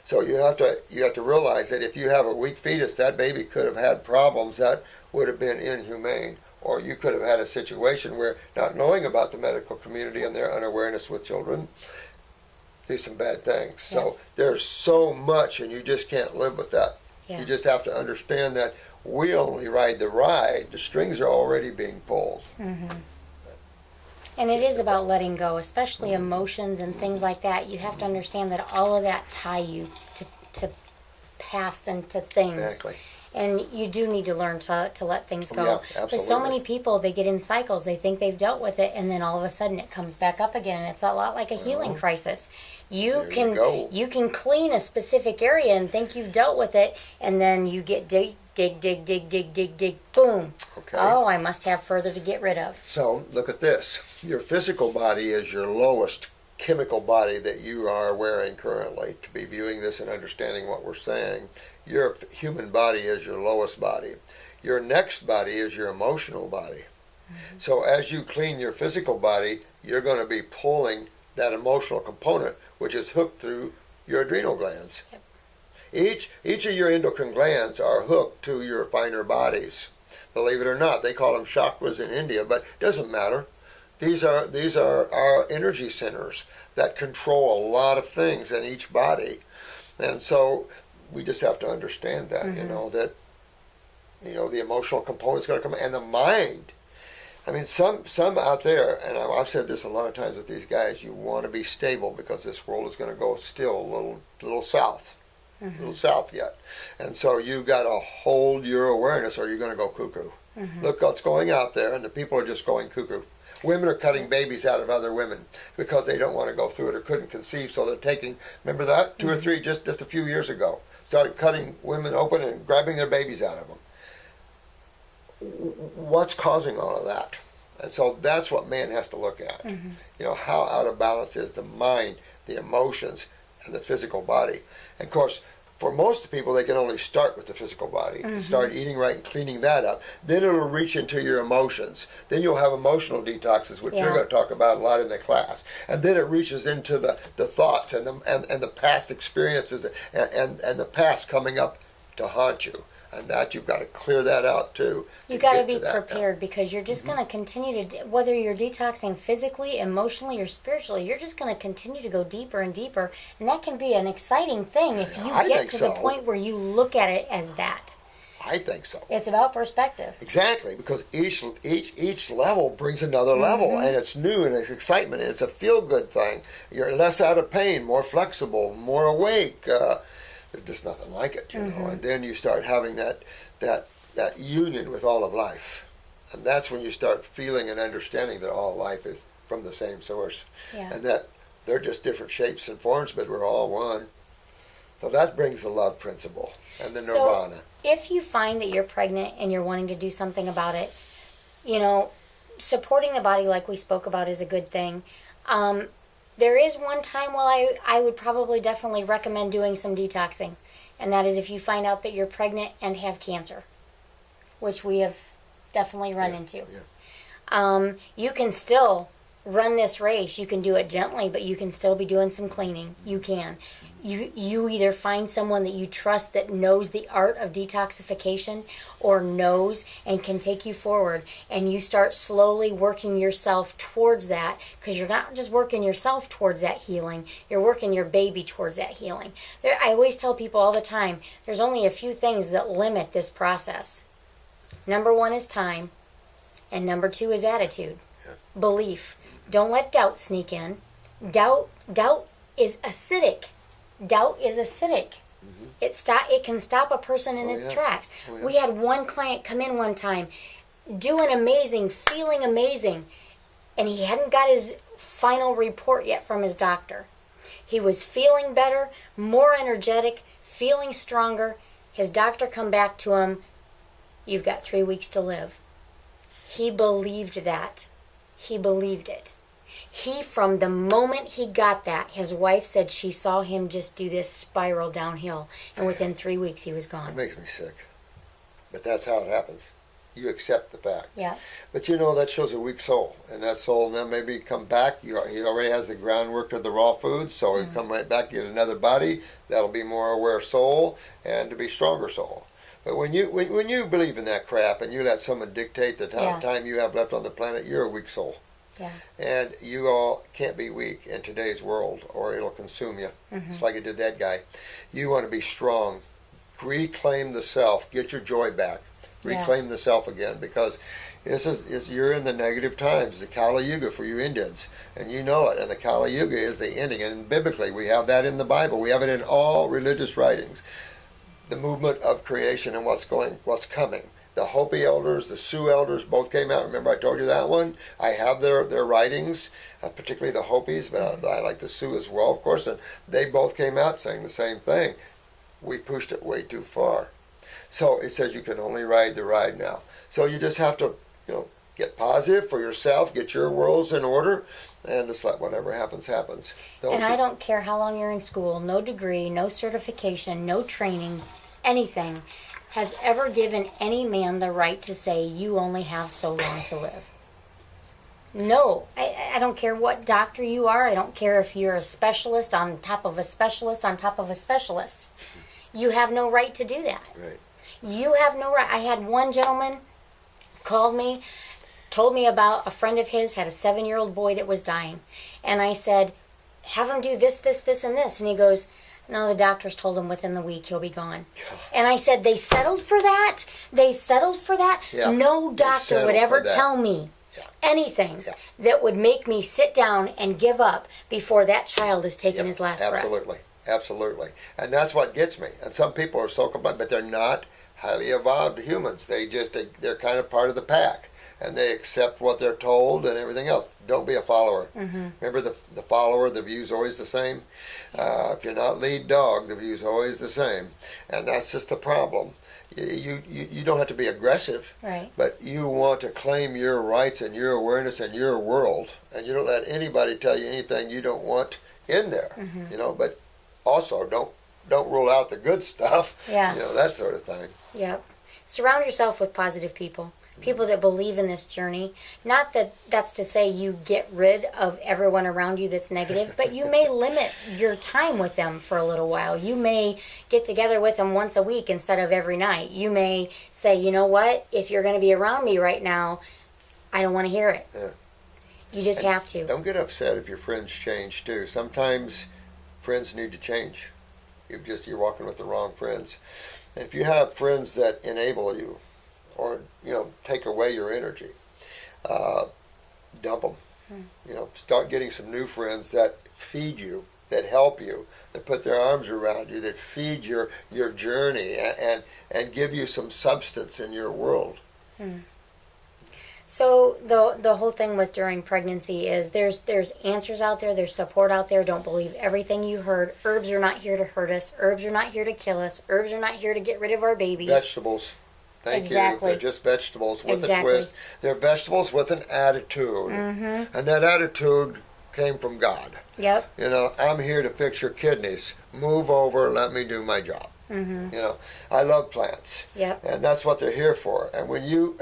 So you have to realize that if you have a weak fetus, that baby could have had problems that would have been inhumane. Or you could have had a situation where, not knowing about the medical community and their unawareness with children, do some bad things. So there's so much, and you just can't live with that. You just have to understand that we only ride the ride. The strings are already being pulled. And it is about letting go, especially emotions and things like that. You have to understand that all of that tie you to past and to things. Exactly. And you do need to learn to let things go. Yeah, absolutely. But so many people, they get in cycles. They think they've dealt with it, and then all of a sudden it comes back up again. And it's a lot like a healing crisis. You can clean a specific area and think you've dealt with it, and then you get dig, boom. Okay. Oh, I must have further to get rid of. So look at this. Your physical body is your lowest chemical body that you are wearing currently. To be viewing this and understanding what we're saying, your human body is your lowest body. Your next body is your emotional body. So as you clean your physical body, you're going to be pulling that emotional component, which is hooked through your adrenal glands. Each of your endocrine glands are hooked to your finer bodies. Believe it or not, they call them chakras in India, but it doesn't matter. These are our energy centers that control a lot of things in each body. And so we just have to understand that, that the emotional component is going to come, and the mind. I mean, some out there, and I've said this a lot of times with these guys, you want to be stable because this world is going to go still a little south. A little south yet. And so you've got to hold your awareness or you're going to go cuckoo. Look what's going out there, and the people are just going cuckoo. Women are cutting babies out of other women because they don't want to go through it or couldn't conceive, so they're taking, remember that? 2 or 3 just a few years ago. Started cutting women open and grabbing their babies out of them. What's causing all of that? And so that's what man has to look at. How out of balance is the mind, the emotions, and the physical body. And of course, for most people, they can only start with the physical body. Start eating right and cleaning that up. Then it'll reach into your emotions. Then you'll have emotional detoxes, which you're going to talk about a lot in the class. And then it reaches into the thoughts and the past experiences and the past coming up to haunt you. And that you've got to clear that out too. You got to be prepared because you're just going to continue to, whether you're detoxing physically, emotionally, or spiritually, you're just going to continue to go deeper and deeper. And that can be an exciting thing if you get to the point where you look at it as that. I think so. It's about perspective. Exactly, because each level brings another level, and it's new and it's excitement and it's a feel-good thing. You're less out of pain, more flexible, more awake. There's just nothing like it, you know. And then you start having that union with all of life, and that's when you start feeling and understanding that all life is from the same source. Yeah. And that they're just different shapes and forms, but we're all one. So that brings the love principle and the nirvana. So if you find that you're pregnant and you're wanting to do something about it, supporting the body like we spoke about is a good thing. There is one time I would probably definitely recommend doing some detoxing, and that is if you find out that you're pregnant and have cancer, which we have definitely run into. Yeah. You can still run this race. You can do it gently, but you can still be doing some cleaning. You can. You either find someone that you trust that knows the art of detoxification or knows and can take you forward, and you start slowly working yourself towards that, because you're not just working yourself towards that healing, you're working your baby towards that healing. I always tell people all the time, there's only a few things that limit this process. Number 1 is time, and number 2 is attitude, belief. Don't let doubt sneak in. Doubt is acidic. Doubt is acidic. Mm-hmm. It can stop a person in its tracks. Oh, yeah. We had one client come in one time, doing amazing, feeling amazing, and he hadn't got his final report yet from his doctor. He was feeling better, more energetic, feeling stronger. His doctor come back to him, "You've got 3 weeks to live." He believed that. He believed it. From the moment he got that, his wife said she saw him just do this spiral downhill, and within 3 weeks he was gone. It makes me sick. But that's how it happens. You accept the fact. Yeah. But that shows a weak soul, and that soul then maybe come back. He already has the groundwork of the raw foods, so he'll come right back, get another body. That'll be more aware soul, and to be stronger soul. But when you believe in that crap and you let someone dictate the time you have left on the planet, you're a weak soul. Yeah. And you all can't be weak in today's world, or it'll consume you. Mm-hmm. It's like it did that guy. You want to be strong. Reclaim the self. Get your joy back. Reclaim the self again, because you're in the negative times, the Kali Yuga for you Indians, and you know it. And the Kali Yuga is the ending. And biblically, we have that in the Bible. We have it in all religious writings. The movement of creation and what's coming. The Hopi elders, the Sioux elders, both came out. Remember I told you that one? I have their writings, particularly the Hopis, but I like the Sioux as well, of course, and they both came out saying the same thing. We pushed it way too far. So it says you can only ride the ride now. So you just have to, get positive for yourself, get your worlds in order, and just let whatever happens, happens. I don't care how long you're in school, no degree, no certification, no training, anything has ever given any man the right to say you only have so long to live. No, I don't care what doctor you are. I don't care if you're a specialist on top of a specialist on top of a specialist. You have no right to do that. Right. You have no right. I had one gentleman called me, told me about a friend of his had a 7-year-old boy that was dying. And I said, have him do this, this, this, and this. And he goes, no, the doctors told him within the week he'll be gone. And I said, they settled for that? They settled for that? Yeah. No doctor would ever tell me anything that would make me sit down and give up before that child is taking his last breath. Absolutely. And that's what gets me. And some people are so compliant, but they're not highly evolved humans. They're kind of part of the pack. And they accept what they're told and everything else. Don't be a follower. Mm-hmm. Remember the follower, the view's always the same. If you're not lead dog, the view's always the same. And that's just the problem. You don't have to be aggressive, right? But you want to claim your rights and your awareness and your world. And you don't let anybody tell you anything you don't want in there. Mm-hmm. But also don't rule out the good stuff. Yeah. That sort of thing. Yep. Surround yourself with positive people. People that believe in this journey. Not that that's to say you get rid of everyone around you that's negative, but you may limit your time with them for a little while. You may get together with them once a week instead of every night. You may say, you know what, if you're going to be around me right now, I don't want to hear it. Yeah. You just have to. Don't get upset if your friends change too. Sometimes friends need to change. You're walking with the wrong friends. And if you have friends that enable you, or take away your energy, dump them. Start getting some new friends that feed you, that help you, that put their arms around you, that feed your journey and give you some substance in your world. So the whole thing with during pregnancy is there's answers out there, there's support out there. Don't believe everything you heard. Herbs are not here to hurt us. Herbs are not here to kill us. Herbs are not here to get rid of our babies. Vegetables. Thank you. They're just vegetables with a twist. They're vegetables with an attitude. And that attitude came from God. Yep. You know, I'm here to fix your kidneys. Move over, let me do my job. You know, I love plants. Yep. And that's what they're here for. And when you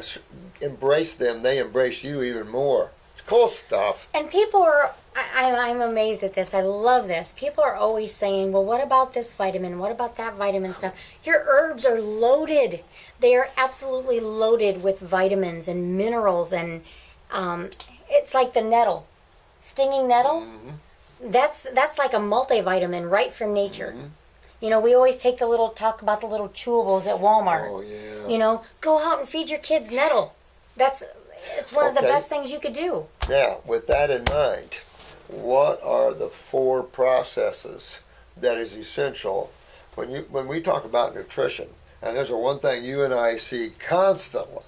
embrace them, they embrace you even more. It's cool stuff. And people are, I'm amazed at this. I love this. People are always saying, well, what about this vitamin? What about that vitamin stuff? Your herbs are loaded. They are absolutely loaded with vitamins and minerals. And it's like the nettle. Stinging nettle, that's like a multivitamin right from nature. You know, we always talk about the little chewables at Walmart. Oh, yeah. You know, go out and feed your kids nettle. It's one of the best things you could do. Now, with that in mind, what are the 4 processes that is essential when we talk about nutrition? And there's one thing you and I see constantly,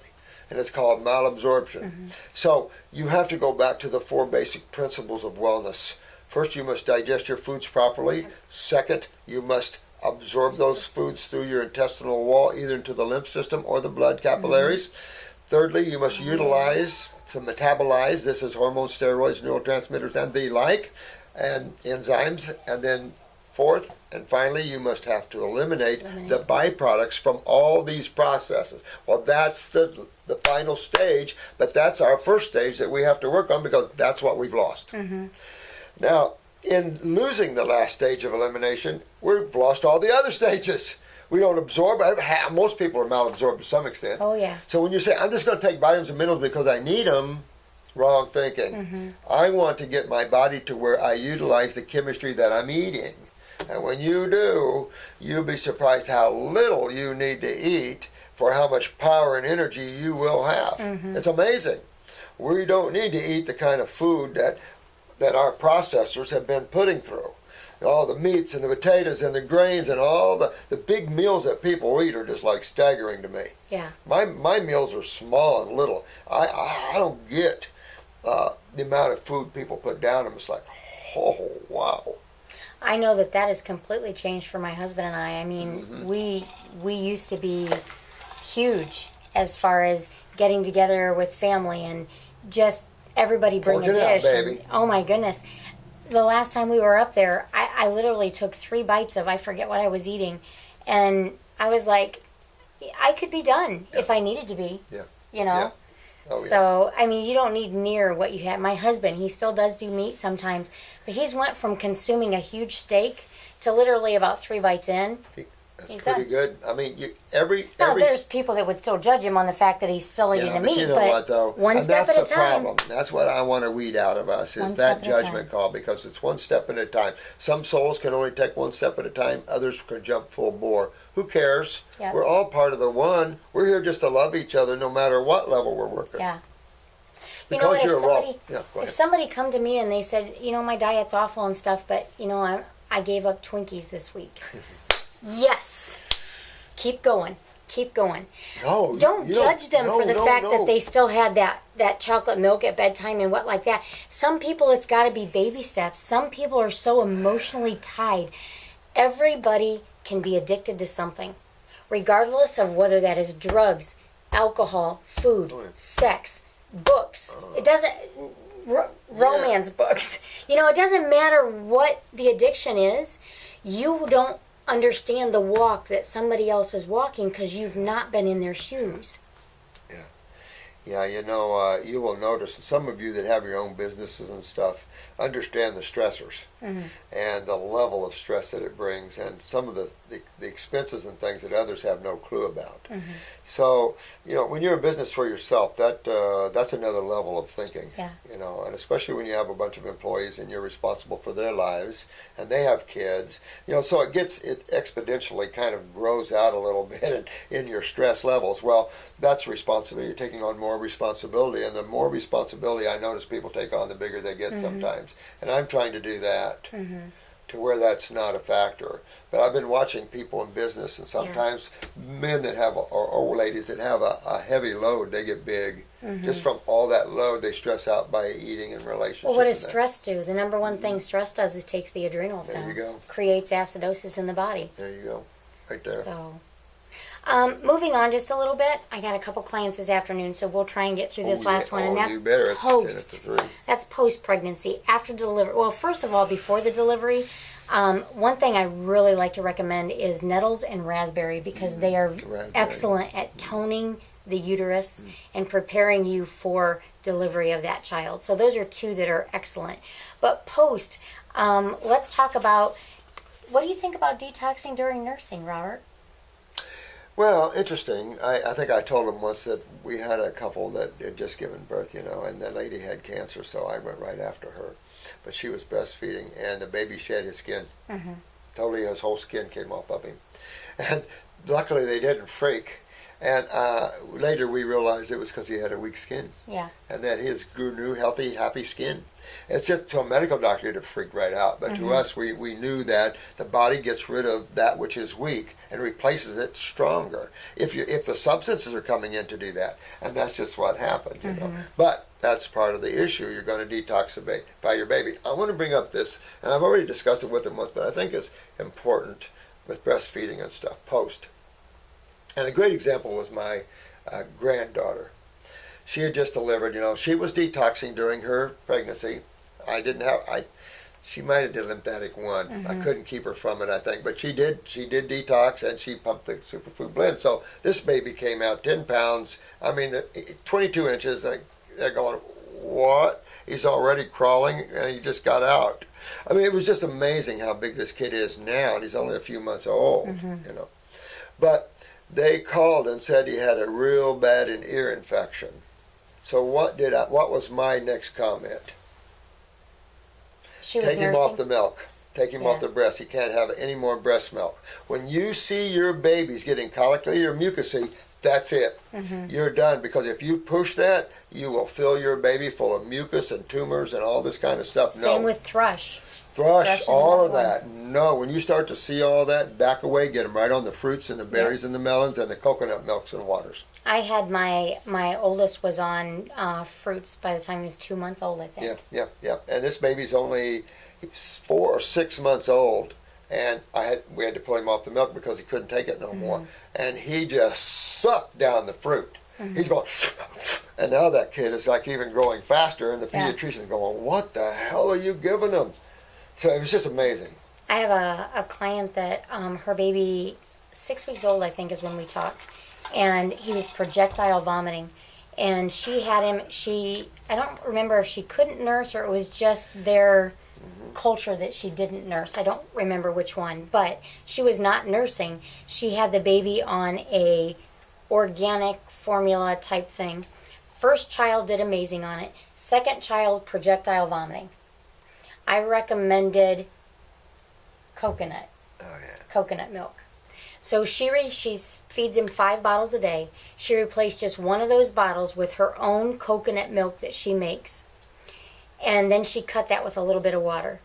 and it's called malabsorption. So you have to go back to the 4 basic principles of wellness. First, you must digest your foods properly. Second, you must absorb those foods through your intestinal wall, either into the lymph system or the blood capillaries. Thirdly, you must utilize to metabolize. This is hormones, steroids, neurotransmitters, and the like, and enzymes. And then fourth, and finally, you must have to eliminate the byproducts from all these processes. Well, that's the final stage, but that's our first stage that we have to work on because that's what we've lost. Now, in losing the last stage of elimination, we've lost all the other stages. We don't absorb. Most people are malabsorbed to some extent. Oh, yeah. So when you say, I'm just going to take vitamins and minerals because I need them, wrong thinking. I want to get my body to where I utilize the chemistry that I'm eating. And when you do, you'll be surprised how little you need to eat for how much power and energy you will have. It's amazing. We don't need to eat the kind of food that our processors have been putting through. All the meats and the potatoes and the grains and all the big meals that people eat are just like staggering to me. Yeah. My meals are small and little. I don't get the amount of food people put down. I'm just like, oh, wow. I know that has completely changed for my husband and I. I mean, we used to be huge as far as getting together with family and just everybody bring a dish. Baby. Oh my goodness. The last time we were up there, I literally took 3 bites of, I forget what I was eating, and I was like, I could be done if I needed to be. Yeah. You know? Yeah. Oh, yeah. So, I mean, you don't need near what you have. My husband, he still does do meat sometimes, but he's went from consuming a huge steak to literally about 3 bites in. That's He's pretty done. good. I mean, There's people that would still judge him on the fact that he's still eating the meat, you know but what, though? one And step that's at a the time. problem. That's what I want to weed out of us is One that step at a judgment time. call because it's one step at a time. Some souls can only take one step at a time. Others can jump full bore. Who cares? Yep. We're all part of the one. We're here just to love each other no matter what level we're working. Yeah. Because you know what, go if ahead. somebody come to me and they said, you know, my diet's awful and stuff, but, you know, I gave up Twinkies this week. Yes. Keep going. Keep going. No, Don't you judge them no, for the no, fact no. that they still had that chocolate milk at bedtime and what like that. Some people, it's got to be baby steps. Some people are so emotionally tied. Everybody can be addicted to something, regardless of whether that is drugs, alcohol, food, sex, books. It doesn't... romance books. You know, it doesn't matter what the addiction is. You don't understand the walk that somebody else is walking because you've not been in their shoes. Yeah, you know, you will notice that some of you that have your own businesses and stuff understand the stressors and the level of stress that it brings and some of the expenses and things that others have no clue about. So, you know, when you're in business for yourself, that's another level of thinking. Yeah. You know, and especially when you have a bunch of employees and you're responsible for their lives and they have kids, you know, so it exponentially kind of grows out a little bit in your stress levels. Well, that's responsibility. You're taking on more responsibility, and the more responsibility I notice people take on, the bigger they get sometimes. And I'm trying to do that to where that's not a factor. But I've been watching people in business, and sometimes men that have, or old ladies that have a heavy load, they get big. Just from all that load, they stress out by eating and relationships. Well, what does stress do? The number one thing stress does is takes the adrenals down. There you go. Creates acidosis in the body. There you go. Right there. So, moving on just a little bit, I got a couple clients this afternoon, so we'll try and get through this last one, and that's post. That's post-pregnancy, after delivery. Well, first of all, before the delivery, one thing I really like to recommend is nettles and raspberry, because they are excellent at toning the uterus and preparing you for delivery of that child. So those are two that are excellent. But post, let's talk about, what do you think about detoxing during nursing, Robert? Well, interesting. I think I told them once that we had a couple that had just given birth, and the lady had cancer, so I went right after her. But she was breastfeeding, and the baby shed his skin. Totally, his whole skin came off of him. And luckily they didn't freak. And later we realized it was because he had a weak skin. Yeah. And that his new, healthy, happy skin. It's just to a medical doctor it'd freak right out. But to us, we knew that the body gets rid of that which is weak and replaces it stronger. If the substances are coming in to do that. And that's just what happened, But that's part of the issue. You're going to detoxify your baby. I want to bring up this, and I've already discussed it with him once, but I think it's important with breastfeeding and stuff, post. And a great example was my granddaughter. She had just delivered, she was detoxing during her pregnancy. She might have did lymphatic 1. I couldn't keep her from it, I think, but she did detox, and she pumped the superfood blend. So this baby came out 10 pounds, 22 inches. They're going, what? He's already crawling, and he just got out. It was just amazing how big this kid is now, and he's only a few months old, But they called and said he had a real bad ear infection. So what was my next comment? Take him off the milk. Take him off the breast. He can't have any more breast milk. When you see your baby's getting colicky or mucousy, that's it. You're done, because if you push that, you will fill your baby full of mucus and tumors and all this kind of stuff. Same with thrush. Thrush, all of that. No, when you start to see all that, back away, get them right on the fruits and the berries and the melons and the coconut milks and waters. I had my oldest was on fruits by the time he was 2 months old, I think. Yeah. And this baby's only 4 or 6 months old, and we had to pull him off the milk because he couldn't take it no more. And he just sucked down the fruit. He's going, and now that kid is like even growing faster, and the pediatrician's going, what the hell are you giving him? So it was just amazing. I have a client that her baby, 6 weeks old, I think, is when we talked, and he was projectile vomiting, and she had him. I don't remember if she couldn't nurse or it was just their culture that she didn't nurse. I don't remember which one, but she was not nursing. She had the baby on a organic formula type thing. First child did amazing on it. Second child, projectile vomiting. I recommended coconut. Coconut milk. So she feeds him 5 bottles a day. She replaced just one of those bottles with her own coconut milk that she makes. And then she cut that with a little bit of water.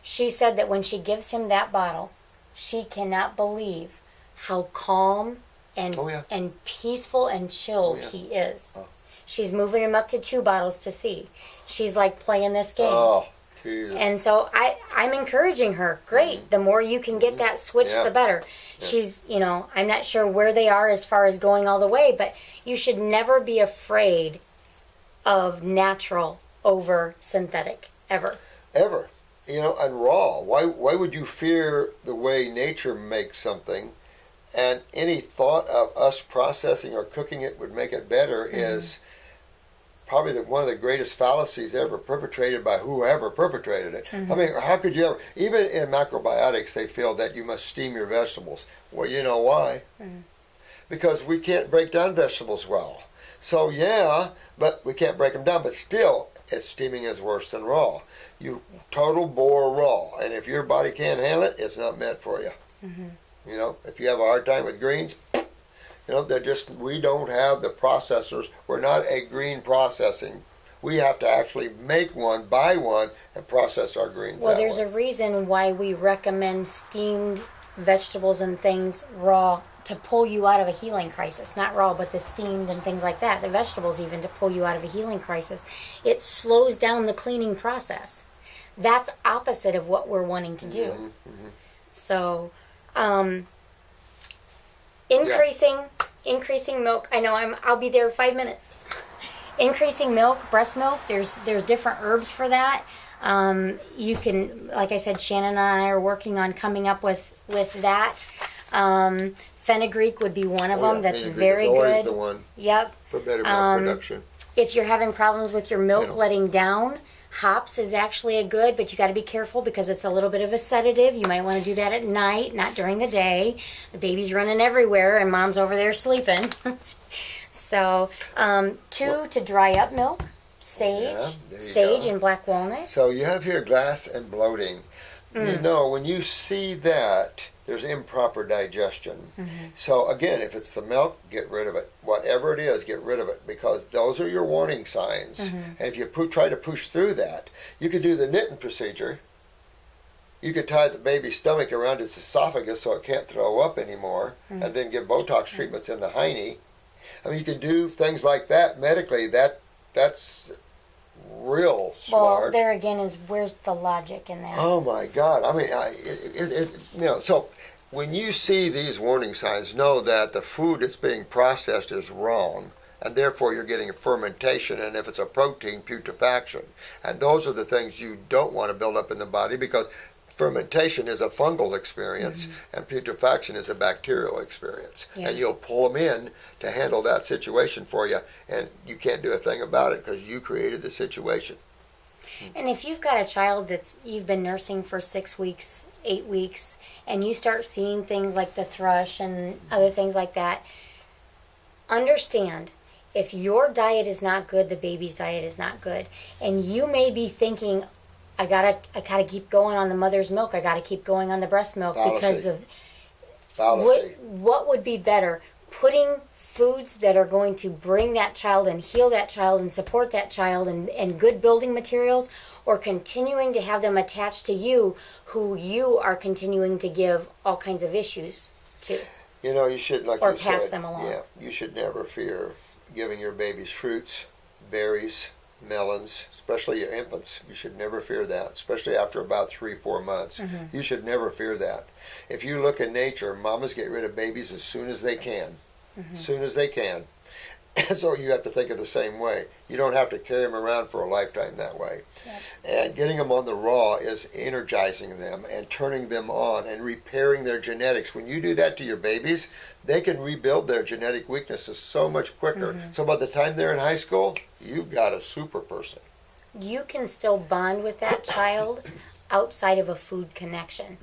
She said that when she gives him that bottle, she cannot believe how calm and peaceful and chilled he is. She's moving him up to 2 bottles to see. She's like playing this game. And so I'm encouraging her. Great. The more you can get that switch, the better. She's, I'm not sure where they are as far as going all the way, but you should never be afraid of natural over synthetic, ever. Ever. And raw. Why would you fear the way nature makes something, and any thought of us processing or cooking it would make it better is probably one of the greatest fallacies ever perpetrated by whoever perpetrated it. How could you ever? Even in macrobiotics, they feel that you must steam your vegetables. Well, you know why? Because we can't break down vegetables well. So but we can't break them down. But still, steaming is worse than raw. You total bore raw, and if your body can't handle it, it's not meant for you. If you have a hard time with greens, we don't have the processors. We're not a green processing We have to actually make one, buy one, and process our greens. Well, there's a reason why we recommend steamed vegetables and things raw to pull you out of a healing crisis. Not raw, but the steamed and things like that. The vegetables even to pull you out of a healing crisis. It slows down the cleaning process. That's opposite of what we're wanting to do. Mm-hmm. So, increasing milk. I know I'll be there 5 minutes. Increasing milk, breast milk. There's different herbs for that. You can, like I said, Shannon and I are working on coming up with that. Fenugreek would be one of them. That's very good. Always the one. Yep. For better milk production. If you're having problems with your milk letting down, hops is actually a good, but you got to be careful because it's a little bit of a sedative. You might want to do that at night, not during the day. The baby's running everywhere and mom's over there sleeping. So, to dry up milk, sage, and black walnut. So you have here gas and bloating. You know, when you see that, there's improper digestion. So again, if it's the milk, get rid of it. Whatever it is, get rid of it, because those are your warning signs. And if you try to push through that, you could do the knitting procedure. You could tie the baby's stomach around its esophagus so it can't throw up anymore, and then give Botox treatments in the hiney. I mean, you can do things like that medically. That's real smart. Well, there again is where's the logic in that? Oh my God! I mean, you know. So when you see these warning signs, know that the food that's being processed is wrong, and therefore you're getting a fermentation, and if it's a protein, putrefaction, and those are the things you don't want to build up in the body, because fermentation is a fungal experience and putrefaction is a bacterial experience. And you'll pull them in to handle that situation for you, and you can't do a thing about it because you created the situation. And if you've got a child you've been nursing for 6 weeks, 8 weeks, and you start seeing things like the thrush and other things like that, understand if your diet is not good, the baby's diet is not good. And you may be thinking, I gotta keep going on the mother's milk. I gotta keep going on the breast milk because of what would be better? Putting foods that are going to bring that child and heal that child and support that child and good building materials, or continuing to have them attached to you, who you are continuing to give all kinds of issues to. You know, you should, like or you pass said, them along. Yeah, you should never fear giving your babies fruits, berries, melons, especially your infants. You should never fear that, especially after about 3-4 months. You should never fear that. If you look in nature, mamas get rid of babies as soon as they can. As soon as they can. So you have to think of the same way. You don't have to carry them around for a lifetime that way. And getting them on the raw is energizing them and turning them on and repairing their genetics. When you do that to your babies, they can rebuild their genetic weaknesses so much quicker. So by the time they're in high school, you've got a super person. You can still bond with that child outside of a food connection.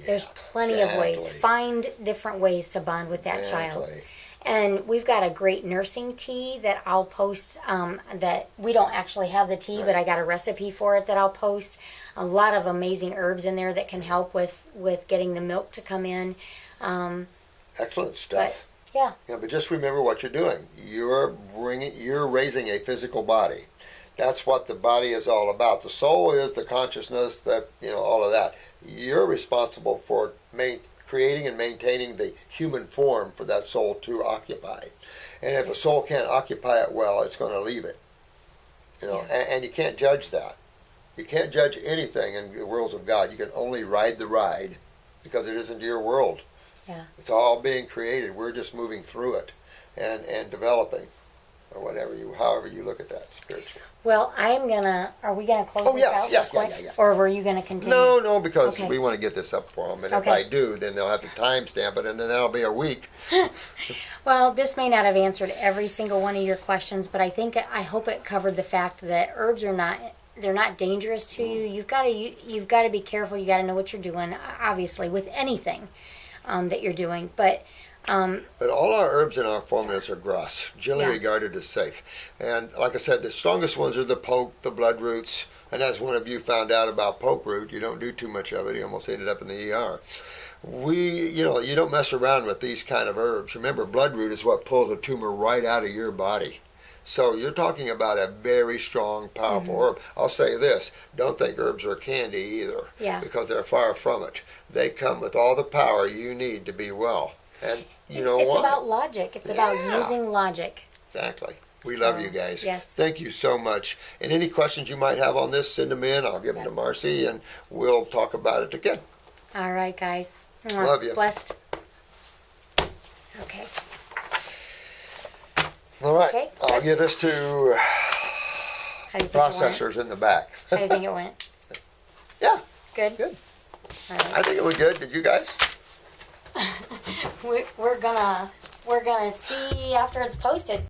There's plenty of ways. Find different ways to bond with that child. And we've got a great nursing tea that I'll post, that we don't actually have the tea, but I got a recipe for it that I'll post. A lot of amazing herbs in there that can help with getting the milk to come in. Excellent stuff. Yeah, but just remember what you're doing. You're raising a physical body. That's what the body is all about. The soul is the consciousness, that, all of that. You're responsible for creating and maintaining the human form for that soul to occupy. And if a soul can't occupy it well, it's going to leave it. And you can't judge that. You can't judge anything in the worlds of God. You can only ride the ride, because it isn't your world. It's all being created. We're just moving through it and developing, or however you look at that spiritually. Well, are we gonna close this out? Yeah. Or were you gonna continue? No, because we want to get this up for them. And if I do, then they'll have to timestamp it, and then that'll be a week. Well, this may not have answered every single one of your questions, but I hope it covered the fact that herbs are not dangerous to you. You've got to be careful. You got to know what you're doing, obviously, with anything that you're doing. But all our herbs in our formulas are grass, generally regarded as safe. And like I said, the strongest ones are the poke, the blood roots. And as one of you found out about poke root, you don't do too much of it. You almost ended up in the ER. You don't mess around with these kind of herbs. Remember, blood root is what pulls a tumor right out of your body. So you're talking about a very strong, powerful herb. I'll say this, don't think herbs are candy either. Yeah. Because they're far from it. They come with all the power you need to be well. And you know It's what? about logic. It's about using logic. Exactly. We love you guys. Yes. Thank you so much. And any questions you might have on this, send them in. I'll give them to Marcy, and we'll talk about it again. All right, guys. Love you. Blessed. Okay. All right. Okay. I'll give this to How do you think processors in the back. it went? How do you think it went? Yeah, Good? good. All right. I think it was good. Did you guys? We're gonna see after it's posted.